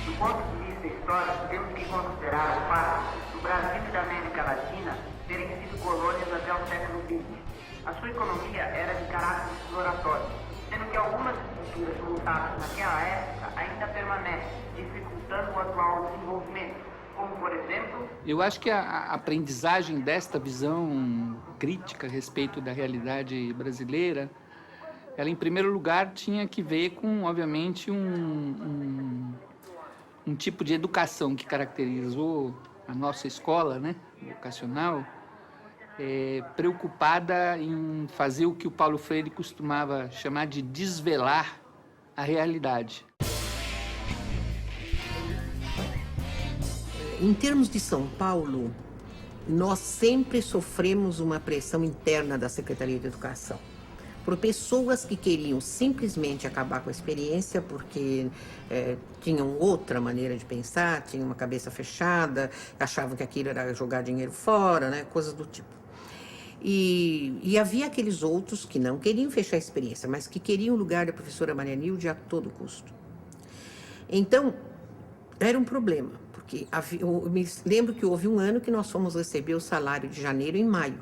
Do ponto de vista histórico, temos que considerar o fato do Brasil e da América Latina terem sido colônias até o século XX. A sua economia era de caráter exploratório, sendo que algumas estruturas montadas naquela época ainda permanecem, dificultando o atual desenvolvimento, como, por exemplo... Eu acho que a aprendizagem desta visão crítica a respeito da realidade brasileira, ela, em primeiro lugar, tinha que ver com, obviamente, um tipo de educação que caracterizou a nossa escola, né, educacional, preocupada em fazer o que o Paulo Freire costumava chamar de desvelar a realidade. Em termos de São Paulo, nós sempre sofremos uma pressão interna da Secretaria de Educação, por pessoas que queriam simplesmente acabar com a experiência porque tinham outra maneira de pensar, tinham uma cabeça fechada, achavam que aquilo era jogar dinheiro fora, né, coisas do tipo. E havia aqueles outros que não queriam fechar a experiência, mas que queriam o lugar da professora Marianilde a todo custo. Então, era um problema, porque eu me lembro que houve um ano que nós fomos receber o salário de janeiro em maio.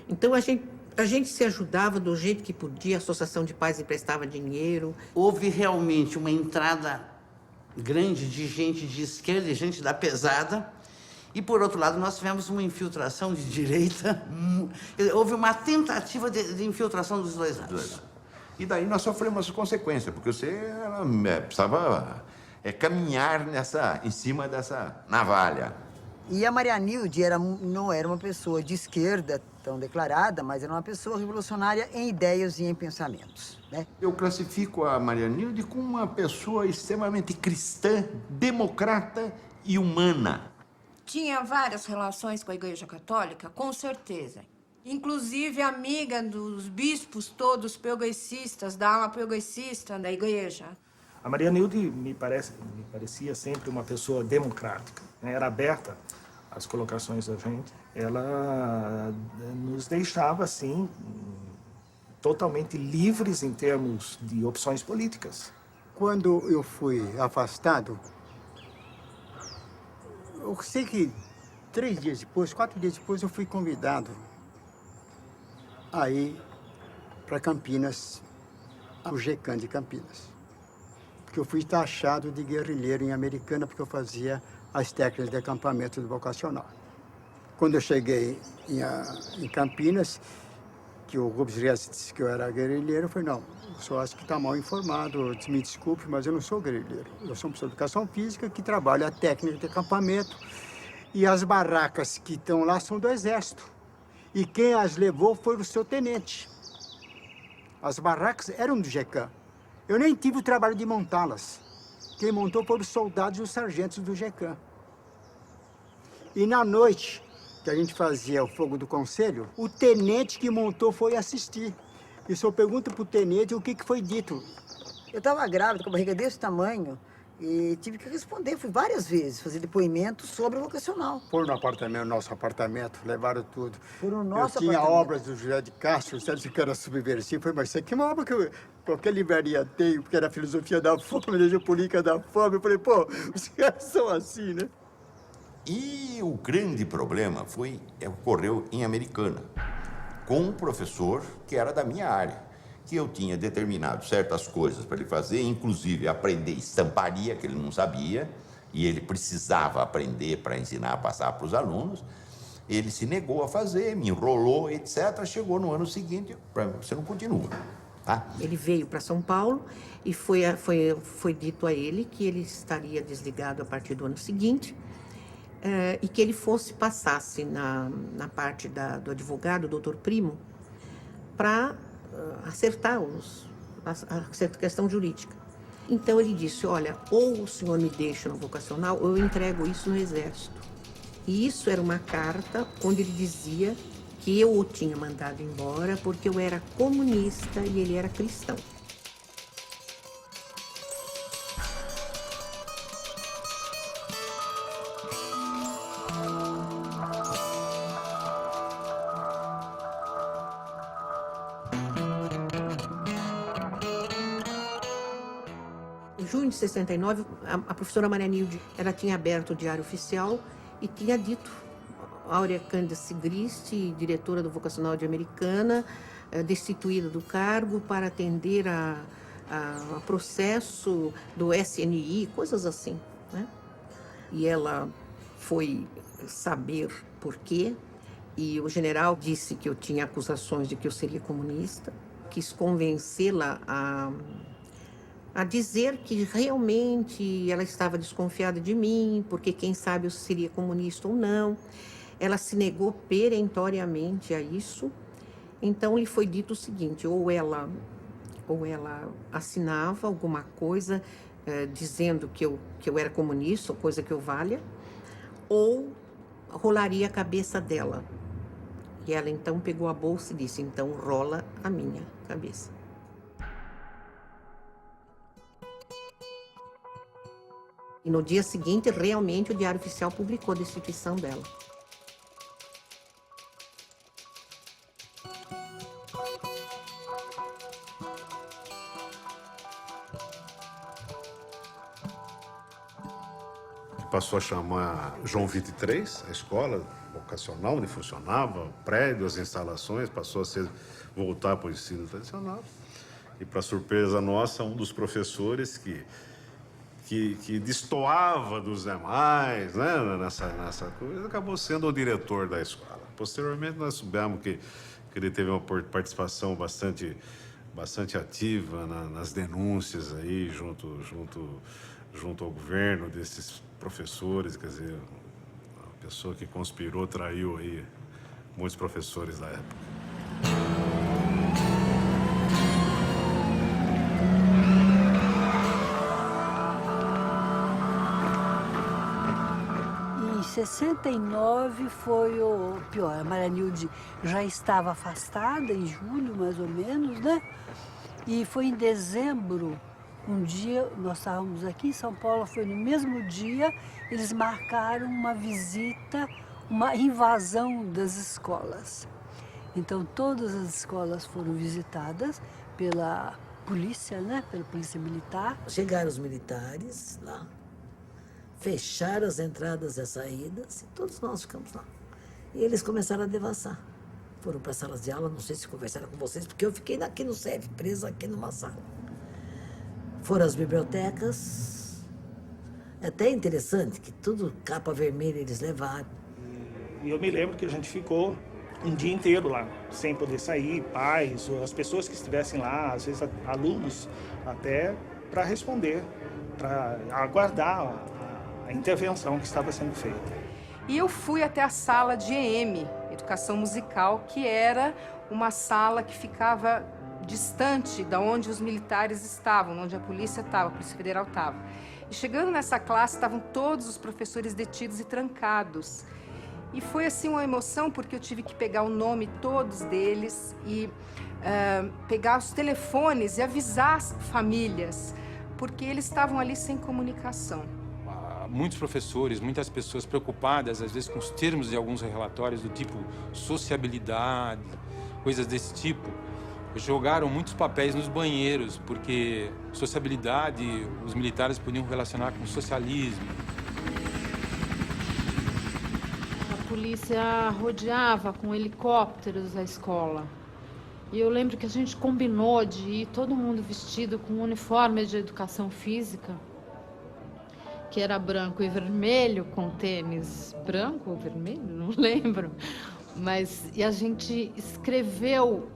Então, a gente se ajudava do jeito que podia, a Associação de Pais emprestava dinheiro. Houve realmente uma entrada grande de gente de esquerda e gente da pesada. E, por outro lado, nós tivemos uma infiltração de direita. Houve uma tentativa de infiltração dos dois lados. E daí nós sofremos as consequências, porque você precisava caminhar em cima dessa navalha. E a Marianilde não era uma pessoa de esquerda tão declarada, mas era uma pessoa revolucionária em ideias e em pensamentos, né? Eu classifico a Marianilde como uma pessoa extremamente cristã, democrata e humana. Tinha várias relações com a Igreja Católica, com certeza. Inclusive amiga dos bispos todos progressistas, da ala progressista da Igreja. A Marianilde me parecia sempre uma pessoa democrática, né? Era aberta às colocações da gente. Ela nos deixava, assim, totalmente livres em termos de opções políticas. Quando eu fui afastado, eu sei que 4 dias depois, eu fui convidado a ir para Campinas, ao GECAM de Campinas. Porque eu fui taxado de guerrilheiro em Americana, porque eu fazia as técnicas de acampamento do vocacional. Quando eu cheguei em Campinas, que o Rubens Reis disse que eu era guerrilheiro, eu falei, não, o senhor acha que está mal informado, me desculpe, mas eu não sou guerrilheiro. Eu sou uma pessoa de educação física que trabalha a técnica de acampamento e as barracas que estão lá são do Exército. E quem as levou foi o seu tenente. As barracas eram do GECAM. Eu nem tive o trabalho de montá-las. Quem montou foram os soldados e os sargentos do GECAM. E na noite que a gente fazia o fogo do conselho, o tenente que montou foi assistir. E o senhor pergunta para o tenente o que foi dito. Eu estava grávida, com a barriga desse tamanho, e tive que responder. Fui várias vezes fazer depoimento sobre o vocacional. Foram no nosso apartamento, levaram tudo. Foram no nosso Eu tinha apartamento. obras do José de Castro, você disse que era subversivo. Eu falei, mas isso aqui é uma obra que qualquer livraria tem, porque era a filosofia da fome, a geopolítica da fome. Eu falei, pô, os caras são assim, né? E o grande problema ocorreu em Americana, com um professor que era da minha área, que eu tinha determinado certas coisas para ele fazer, inclusive aprender estamparia, que ele não sabia, e ele precisava aprender para ensinar a passar para os alunos. Ele se negou a fazer, me enrolou, etc. Chegou no ano seguinte, você não continua. Tá? Ele veio para São Paulo e foi dito a ele que ele estaria desligado a partir do ano seguinte, e que ele passasse na parte do advogado, doutor Primo, para acertar a questão jurídica. Então ele disse, olha, ou o senhor me deixa no vocacional, ou eu entrego isso no Exército. E isso era uma carta onde ele dizia que eu o tinha mandado embora porque eu era comunista e ele era cristão. Em junho de 69, a professora Maria Nilde, ela tinha aberto o Diário Oficial e tinha dito, Áurea Cândida Sigrist, diretora do Vocacional de Americana, destituída do cargo para atender a processo do SNI, coisas assim, né? E ela foi saber por quê, e o general disse que eu tinha acusações de que eu seria comunista, quis convencê-la a dizer que realmente ela estava desconfiada de mim, porque quem sabe eu seria comunista ou não. Ela se negou perentoriamente a isso. Então lhe foi dito o seguinte, ou ela assinava alguma coisa dizendo que eu era comunista, ou coisa que eu valha, ou rolaria a cabeça dela. E ela então pegou a bolsa e disse, então rola a minha cabeça. E no dia seguinte, realmente, o Diário Oficial publicou a destituição dela. Passou a chamar João 23, a escola vocacional onde funcionava, o prédio, as instalações, passou a voltar para o ensino tradicional. E, para surpresa nossa, um dos professores que destoava dos demais, né, nessa coisa, acabou sendo o diretor da escola. Posteriormente, nós soubemos que ele teve uma participação bastante ativa nas denúncias aí, junto ao governo desses professores, quer dizer, a pessoa que conspirou, traiu aí muitos professores da época. Em 69 foi o pior. A Maria Nilde já estava afastada, em julho mais ou menos, né? E foi em dezembro, um dia, nós estávamos aqui em São Paulo, foi no mesmo dia, eles marcaram uma visita, uma invasão das escolas. Então, todas as escolas foram visitadas pela polícia, né? Pela polícia militar. Chegaram os militares lá, fecharam as entradas e as saídas e todos nós ficamos lá. E eles começaram a devassar. Foram para as salas de aula, não sei se conversaram com vocês, porque eu fiquei aqui no SEV, presa aqui numa sala. Foram às bibliotecas. É até interessante que tudo capa vermelha eles levaram. E eu me lembro que a gente ficou um dia inteiro lá, sem poder sair, pais, as pessoas que estivessem lá, às vezes alunos, até para responder, para aguardar a intervenção que estava sendo feita. E eu fui até a sala de EM, Educação Musical, que era uma sala que ficava distante da onde os militares estavam, onde a Polícia Federal estava. E chegando nessa classe, estavam todos os professores detidos e trancados. E foi assim uma emoção, porque eu tive que pegar o nome todos deles e pegar os telefones e avisar as famílias, porque eles estavam ali sem comunicação. Muitos professores, muitas pessoas preocupadas, às vezes, com os termos de alguns relatórios do tipo sociabilidade, coisas desse tipo, jogaram muitos papéis nos banheiros, porque sociabilidade, os militares podiam relacionar com socialismo. A polícia rodeava com helicópteros a escola. E eu lembro que a gente combinou de ir todo mundo vestido com um uniforme de educação física, que era branco e vermelho, com tênis branco ou vermelho, não lembro. E a gente escreveu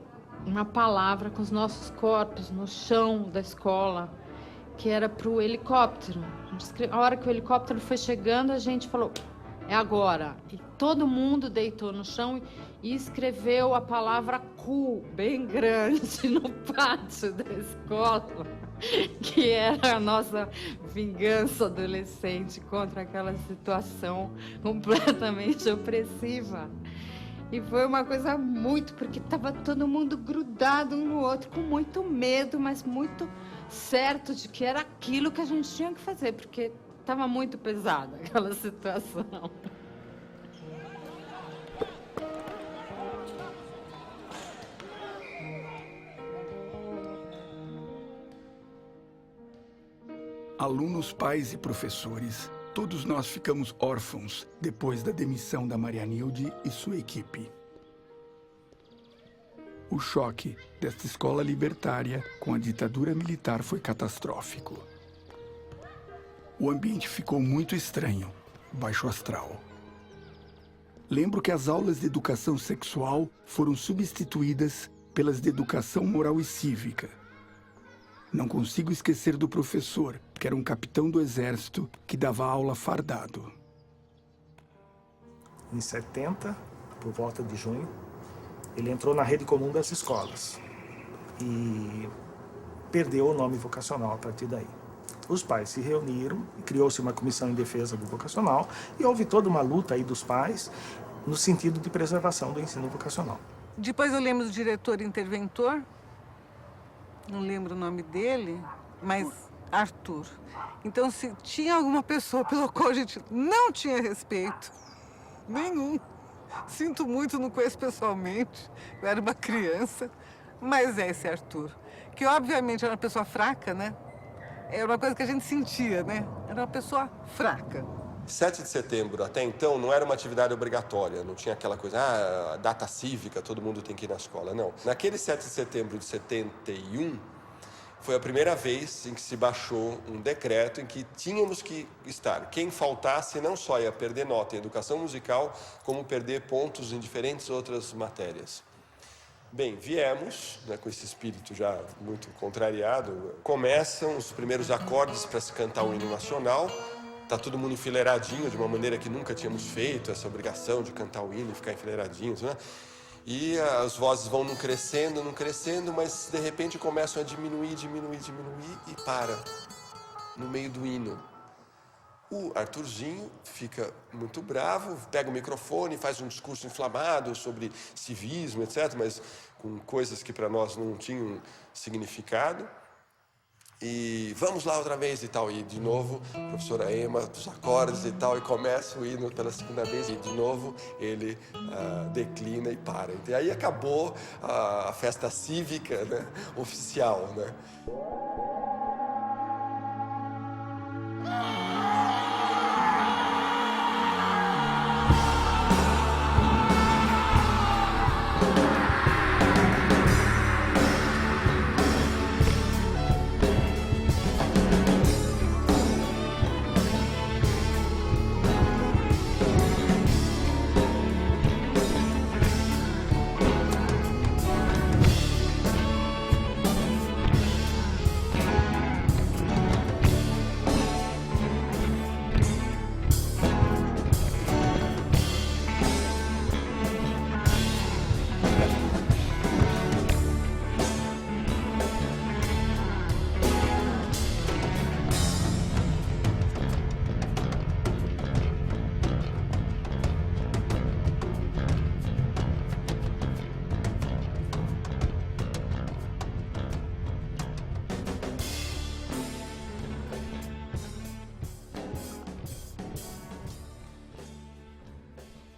uma palavra com os nossos corpos no chão da escola, que era para o helicóptero. A hora que o helicóptero foi chegando, a gente falou, é agora. E todo mundo deitou no chão e escreveu a palavra cu bem grande no pátio da escola, que era a nossa vingança adolescente contra aquela situação completamente opressiva. E foi uma coisa muito, porque estava todo mundo grudado um no outro, com muito medo, mas muito certo de que era aquilo que a gente tinha que fazer, porque estava muito pesada aquela situação. Alunos, pais e professores, todos nós ficamos órfãos depois da demissão da Marianilde e sua equipe. O choque desta escola libertária com a ditadura militar foi catastrófico. O ambiente ficou muito estranho, baixo astral. Lembro que as aulas de educação sexual foram substituídas pelas de educação moral e cívica. Não consigo esquecer do professor, que era um capitão do exército que dava aula fardado. Em 70, por volta de junho, ele entrou na rede comum das escolas e perdeu o nome vocacional a partir daí. Os pais se reuniram e criou-se uma comissão em defesa do vocacional e houve toda uma luta aí dos pais no sentido de preservação do ensino vocacional. Depois eu lembro do diretor interventor, não lembro o nome dele, mas Arthur. Então, se tinha alguma pessoa pela qual a gente não tinha respeito, nenhum. Sinto muito, não conheço pessoalmente, eu era uma criança, mas é esse Arthur, que obviamente era uma pessoa fraca, né? Era uma coisa que a gente sentia, né? Era uma pessoa fraca. 7 de setembro, até então, não era uma atividade obrigatória, não tinha aquela coisa, data cívica, todo mundo tem que ir na escola, não. Naquele 7 de setembro de 71, foi a primeira vez em que se baixou um decreto em que tínhamos que estar. Quem faltasse não só ia perder nota em educação musical, como perder pontos em diferentes outras matérias. Bem, viemos, né, com esse espírito já muito contrariado, começam os primeiros acordes para se cantar o hino nacional. Está todo mundo enfileiradinho, de uma maneira que nunca tínhamos feito, essa obrigação de cantar o hino e ficar enfileiradinhos, né? E as vozes vão não crescendo, mas de repente começam a diminuir e para no meio do hino. O Arthurzinho fica muito bravo, pega o microfone, faz um discurso inflamado sobre civismo, etc., mas com coisas que para nós não tinham significado. E vamos lá outra vez e tal, e de novo, a professora Ema, dos acordes e tal, e começa o hino pela segunda vez, e de novo ele declina e para. E aí acabou a festa cívica, né, oficial, né?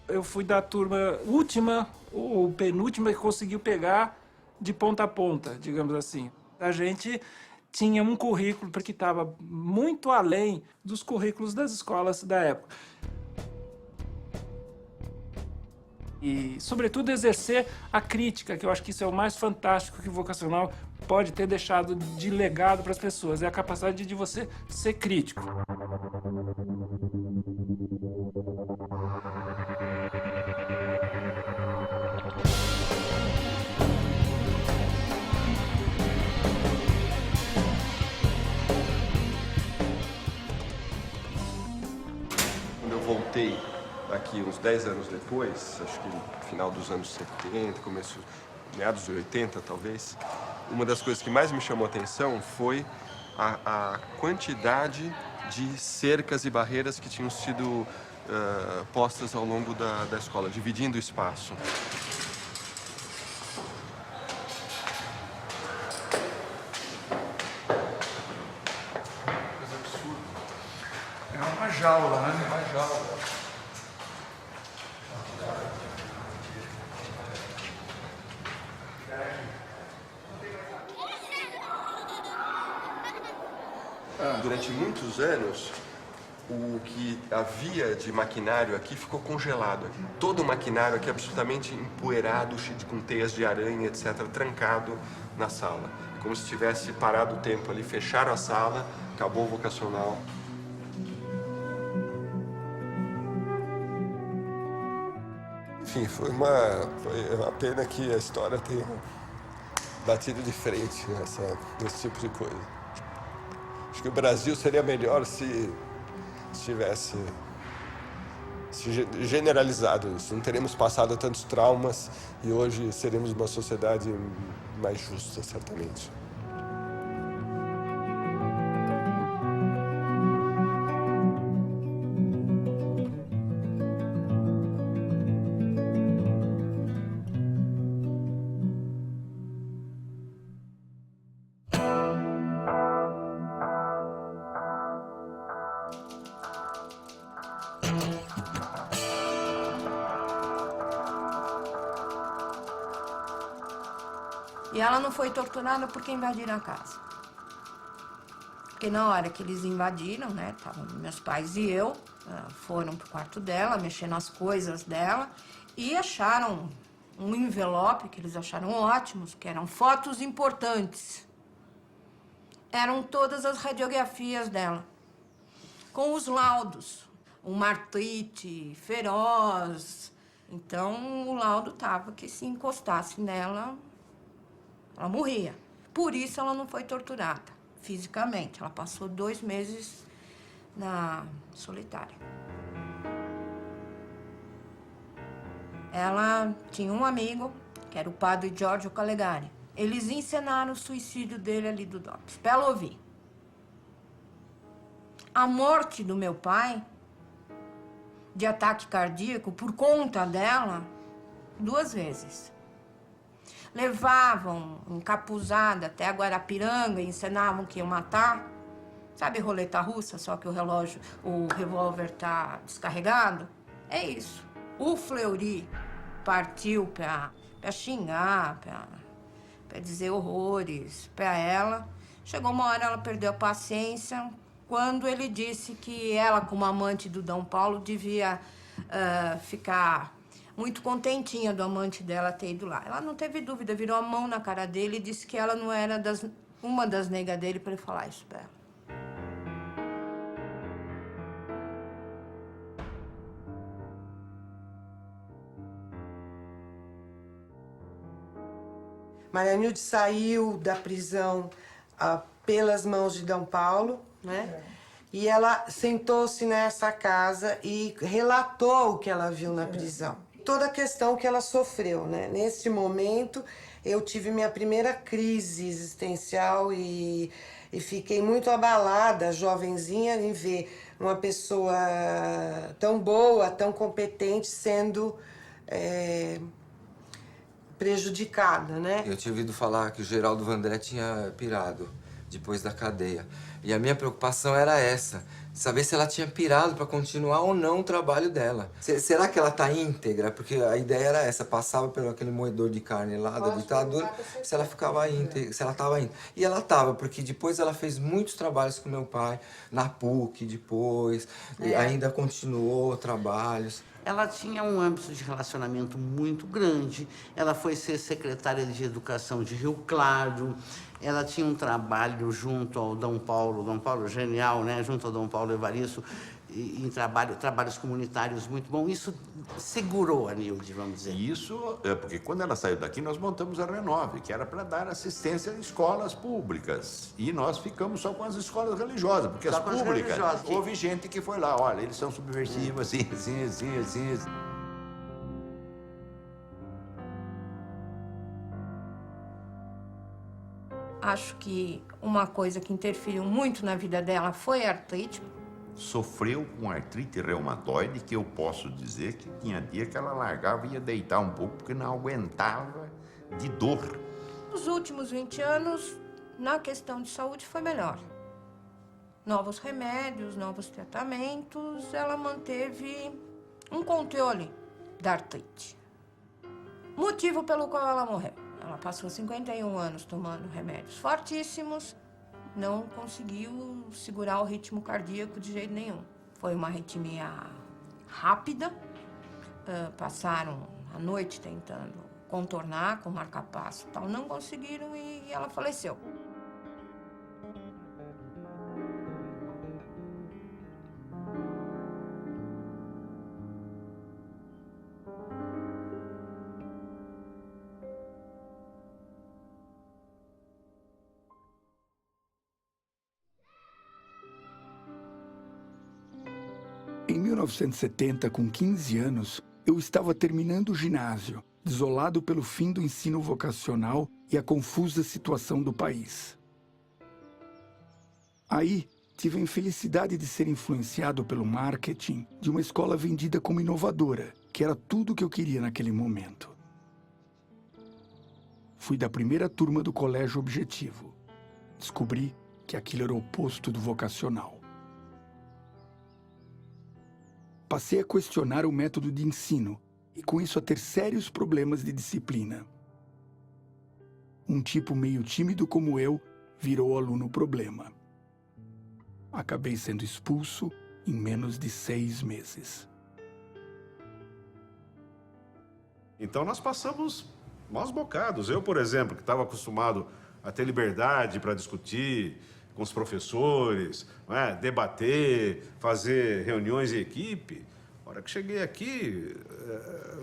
Eu fui da turma última ou penúltima que conseguiu pegar de ponta a ponta, digamos assim. A gente tinha um currículo porque estava muito além dos currículos das escolas da época. E, sobretudo, exercer a crítica, que eu acho que isso é o mais fantástico que o vocacional pode ter deixado de legado para as pessoas, é a capacidade de você ser crítico. aqui uns 10 anos depois, acho que no final dos anos 70, meados de 80 talvez, uma das coisas que mais me chamou a atenção foi a quantidade de cercas e barreiras que tinham sido postas ao longo da escola, dividindo o espaço. Coisa absurda. É uma jaula, né? Uma jaula. Durante muitos anos, o que havia de maquinário aqui ficou congelado. Todo o maquinário aqui absolutamente empoeirado, com teias de aranha, etc., trancado na sala. Como se tivesse parado o tempo ali, fecharam a sala, acabou o vocacional. Enfim, foi uma pena que a história tenha batido de frente nesse tipo de coisa. Acho que o Brasil seria melhor se tivesse generalizado isso. Não teríamos passado tantos traumas e hoje seremos uma sociedade mais justa, certamente. E ela não foi torturada porque invadiram a casa. Porque na hora que eles invadiram, né, estavam meus pais e eu, foram pro quarto dela, mexendo nas coisas dela, e acharam um envelope que eles acharam ótimos, que eram fotos importantes. Eram todas as radiografias dela, com os laudos. Uma artrite feroz. Então, o laudo tava que se encostasse nela, ela morria. Por isso, ela não foi torturada fisicamente. Ela passou 2 meses na solitária. Ela tinha um amigo, que era o padre Giorgio Calegari. Eles encenaram o suicídio dele ali do DOPS, pra ela ouvir. A morte do meu pai, de ataque cardíaco, por conta dela, 2 vezes. Levavam encapuzada até a Guarapiranga e encenavam que iam matar. Sabe roleta russa, só que o revólver tá descarregado? É isso. O Fleury partiu pra xingar, pra dizer horrores pra ela. Chegou uma hora, ela perdeu a paciência, quando ele disse que ela, como amante do Dom Paulo, devia ficar muito contentinha do amante dela ter ido lá. Ela não teve dúvida, virou a mão na cara dele e disse que ela não era uma das negas dele para ele falar isso pra ela. Maria Nilde saiu da prisão pelas mãos de Dom Paulo, né? E ela sentou-se nessa casa e relatou o que ela viu na prisão. Toda a questão que ela sofreu, né? Nesse momento, eu tive minha primeira crise existencial e fiquei muito abalada, jovenzinha, em ver uma pessoa tão boa, tão competente, sendo prejudicada, né? Eu tinha ouvido falar que o Geraldo Vandré tinha pirado depois da cadeia. E a minha preocupação era essa, saber se ela tinha pirado para continuar ou não o trabalho dela. Será que ela tá íntegra? Porque a ideia era essa, passava pelo aquele moedor de carne lá da ditadura, se ela ficava íntegra, se ela tava íntegra. E ela tava, porque depois ela fez muitos trabalhos com meu pai, na PUC depois, e ainda continuou trabalhos. Ela tinha um âmbito de relacionamento muito grande. Ela foi ser secretária de Educação de Rio Claro. Ela tinha um trabalho junto ao Dom Paulo genial, né? Junto ao Dom Paulo Evaristo, em trabalhos comunitários muito bons. Isso segurou a Nilde, vamos dizer. Isso é porque quando ela saiu daqui, nós montamos a Renove, que era para dar assistência em escolas públicas. E nós ficamos só com as escolas religiosas, porque Só as com as públicas, religiosas, que- houve gente que foi lá, olha, eles são subversivos, assim, assim, assim, assim. Acho que uma coisa que interferiu muito na vida dela foi a artrite. Sofreu com artrite reumatoide, que eu posso dizer que tinha dia que ela largava e ia deitar um pouco, porque não aguentava de dor. Nos últimos 20 anos, na questão de saúde, foi melhor. Novos remédios, novos tratamentos, ela manteve um controle da artrite. Motivo pelo qual ela morreu. Ela passou 51 anos tomando remédios fortíssimos, não conseguiu segurar o ritmo cardíaco de jeito nenhum. Foi uma arritmia rápida, passaram a noite tentando contornar com marca-passo e tal, não conseguiram e ela faleceu. Em 1970, com 15 anos, eu estava terminando o ginásio, desolado pelo fim do ensino vocacional e a confusa situação do país. Aí, tive a infelicidade de ser influenciado pelo marketing de uma escola vendida como inovadora, que era tudo o que eu queria naquele momento. Fui da primeira turma do Colégio Objetivo. Descobri que aquilo era o oposto do vocacional. Passei a questionar o método de ensino e, com isso, a ter sérios problemas de disciplina. Um tipo meio tímido como eu virou aluno problema. Acabei sendo expulso em menos de 6 meses. Então nós passamos maus bocados. Eu, por exemplo, que estava acostumado a ter liberdade para discutir com os professores, não é? Debater, fazer reuniões em equipe. A hora que cheguei aqui,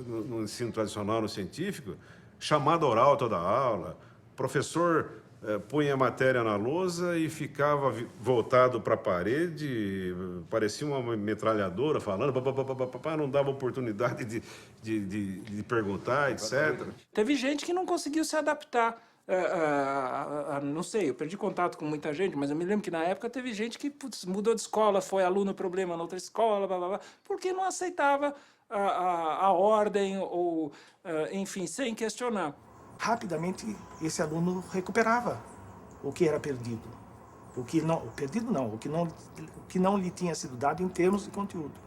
no ensino tradicional, no científico, chamada oral toda a aula, professor punha a matéria na lousa e ficava voltado para a parede, parecia uma metralhadora falando, não dava oportunidade de perguntar, etc. Teve gente que não conseguiu se adaptar. Não sei, eu perdi contato com muita gente, mas eu me lembro que na época teve gente que mudou de escola, foi aluno problema na outra escola, blá, blá, blá, porque não aceitava a ordem ou, enfim, sem questionar. Rapidamente, esse aluno recuperava o que era perdido. O que não lhe tinha sido dado em termos de conteúdo.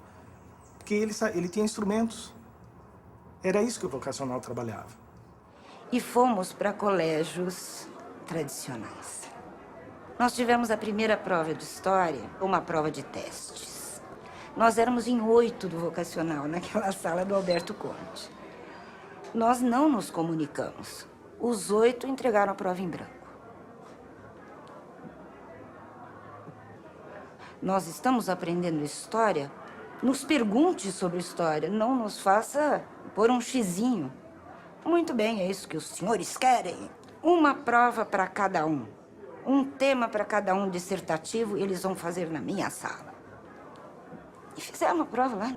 Porque ele tinha instrumentos. Era isso que o vocacional trabalhava. E fomos para colégios tradicionais. Nós tivemos a primeira prova de história, uma prova de testes. Nós éramos em 8 do vocacional, naquela sala do Alberto Conte. Nós não nos comunicamos. Os 8 entregaram a prova em branco. Nós estamos aprendendo história, nos pergunte sobre história, não nos faça pôr um xizinho. Muito bem, é isso que os senhores querem. Uma prova para cada um. Um tema para cada um dissertativo, eles vão fazer na minha sala. E fizeram uma prova lá.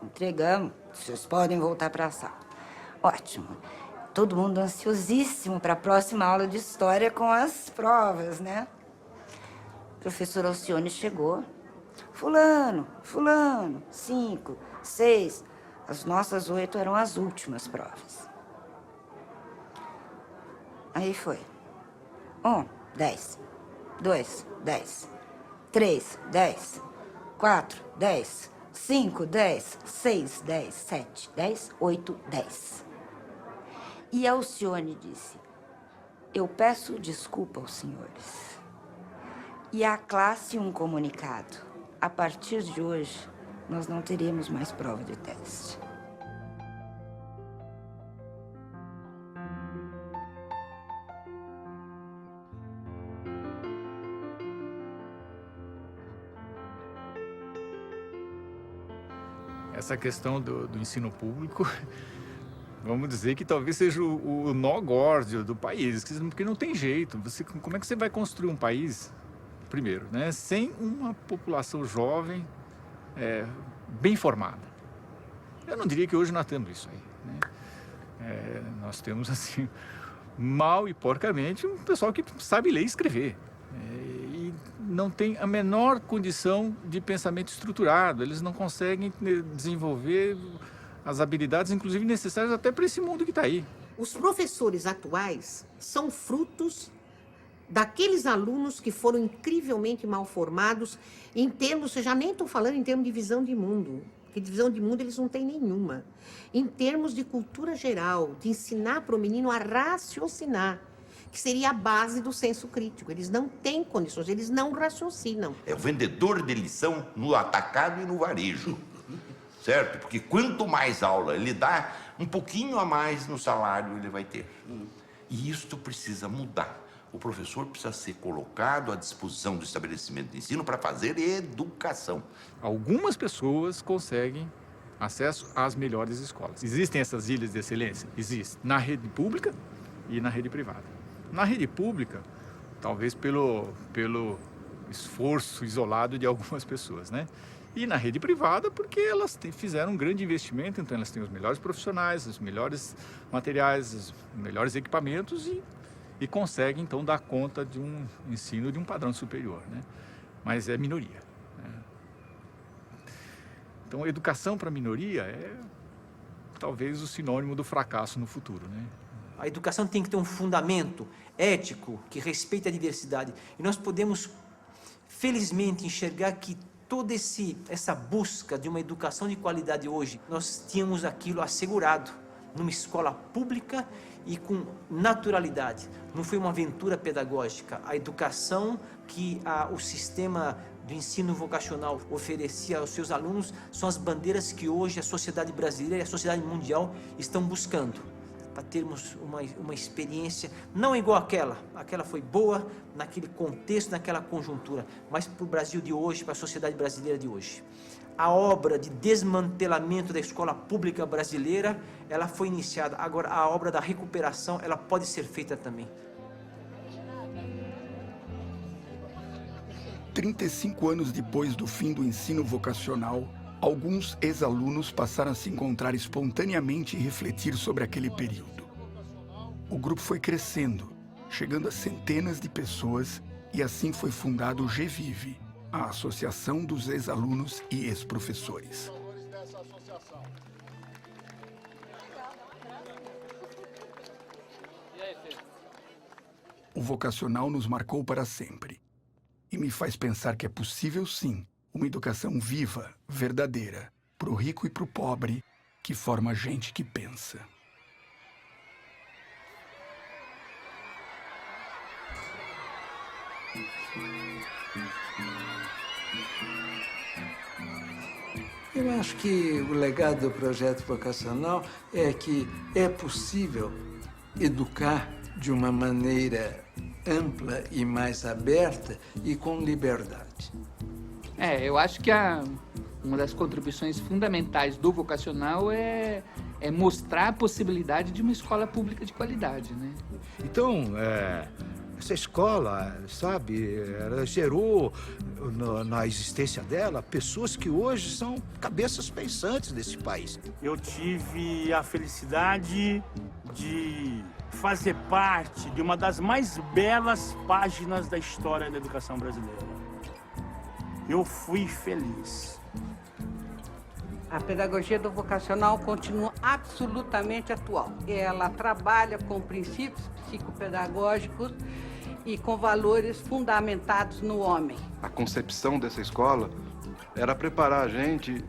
Entregamos. Vocês podem voltar para a sala. Ótimo. Todo mundo ansiosíssimo para a próxima aula de história com as provas, né? O professor Alcione chegou. Fulano, 5, 6... As nossas 8 eram as últimas provas. Aí foi. 1, 10. 2, 10. 3, 10. 4, 10. 5, 10. 6, 10. 7, 10. 8, 10. E Alcione disse, eu peço desculpa aos senhores. E à classe um comunicado. A partir de hoje, nós não teremos mais prova de teste. essa questão do ensino público, vamos dizer que talvez seja o nó górdio do país, porque não tem jeito. Como é que você vai construir um país, primeiro, né, sem uma população jovem bem formada? Eu não diria que hoje nós temos isso aí, né? Nós temos, assim, mal e porcamente, um pessoal que sabe ler e escrever. E não tem a menor condição de pensamento estruturado. Eles não conseguem desenvolver as habilidades, inclusive necessárias até para esse mundo que está aí. Os professores atuais são frutos daqueles alunos que foram incrivelmente mal formados em termos, eu já nem estou falando em termos de visão de mundo, porque de visão de mundo eles não têm nenhuma. Em termos de cultura geral, de ensinar para o menino a raciocinar, que seria a base do senso crítico. Eles não têm condições, eles não raciocinam. É o vendedor de lição no atacado e no varejo, certo? Porque quanto mais aula ele dá, um pouquinho a mais no salário ele vai ter. E isto precisa mudar. O professor precisa ser colocado à disposição do estabelecimento de ensino para fazer educação. Algumas pessoas conseguem acesso às melhores escolas. Existem essas ilhas de excelência? Existem. Na rede pública e na rede privada. Na rede pública, talvez pelo esforço isolado de algumas pessoas, né? E na rede privada, porque elas fizeram um grande investimento, então elas têm os melhores profissionais, os melhores materiais, os melhores equipamentos e conseguem, então, dar conta de um ensino de um padrão superior, né? Mas é minoria, né? Então, a educação para a minoria é talvez o sinônimo do fracasso no futuro, né? A educação tem que ter um fundamento ético que respeite a diversidade. E nós podemos, felizmente, enxergar que toda essa busca de uma educação de qualidade hoje, nós tínhamos aquilo assegurado numa escola pública e com naturalidade. Não foi uma aventura pedagógica. A educação que o sistema do ensino vocacional oferecia aos seus alunos são as bandeiras que hoje a sociedade brasileira e a sociedade mundial estão buscando, para termos uma experiência não igual àquela foi boa naquele contexto, naquela conjuntura, mas para o Brasil de hoje, para a sociedade brasileira de hoje. A obra de desmantelamento da escola pública brasileira, ela foi iniciada. Agora, a obra da recuperação, ela pode ser feita também. 35 anos depois do fim do ensino vocacional, alguns ex-alunos passaram a se encontrar espontaneamente e refletir sobre aquele período. O grupo foi crescendo, chegando a centenas de pessoas, e assim foi fundado o GVIVE, a Associação dos Ex-Alunos e Ex-Professores. O vocacional nos marcou para sempre e me faz pensar que é possível, sim, uma educação viva, verdadeira, para o rico e para o pobre, que forma gente que pensa. Eu acho que o legado do projeto vocacional é que é possível educar de uma maneira ampla e mais aberta e com liberdade. Eu acho que uma das contribuições fundamentais do vocacional é mostrar a possibilidade de uma escola pública de qualidade, né? Então, essa escola, sabe, ela gerou na existência dela pessoas que hoje são cabeças pensantes desse país. Eu tive a felicidade de fazer parte de uma das mais belas páginas da história da educação brasileira. Eu fui feliz. A pedagogia do vocacional continua absolutamente atual. Ela trabalha com princípios psicopedagógicos e com valores fundamentados no homem. A concepção dessa escola era preparar a gente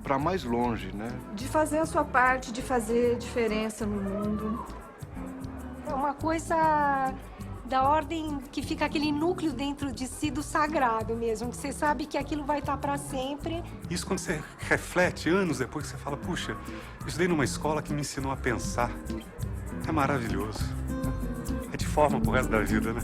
para mais longe, né? De fazer a sua parte, de fazer diferença no mundo. É uma coisa da ordem que fica aquele núcleo dentro de si do sagrado mesmo, que você sabe que aquilo vai estar para sempre. Isso quando você reflete anos depois, que você fala, puxa, eu estudei numa escola que me ensinou a pensar. É maravilhoso. É de forma pro resto da vida, né?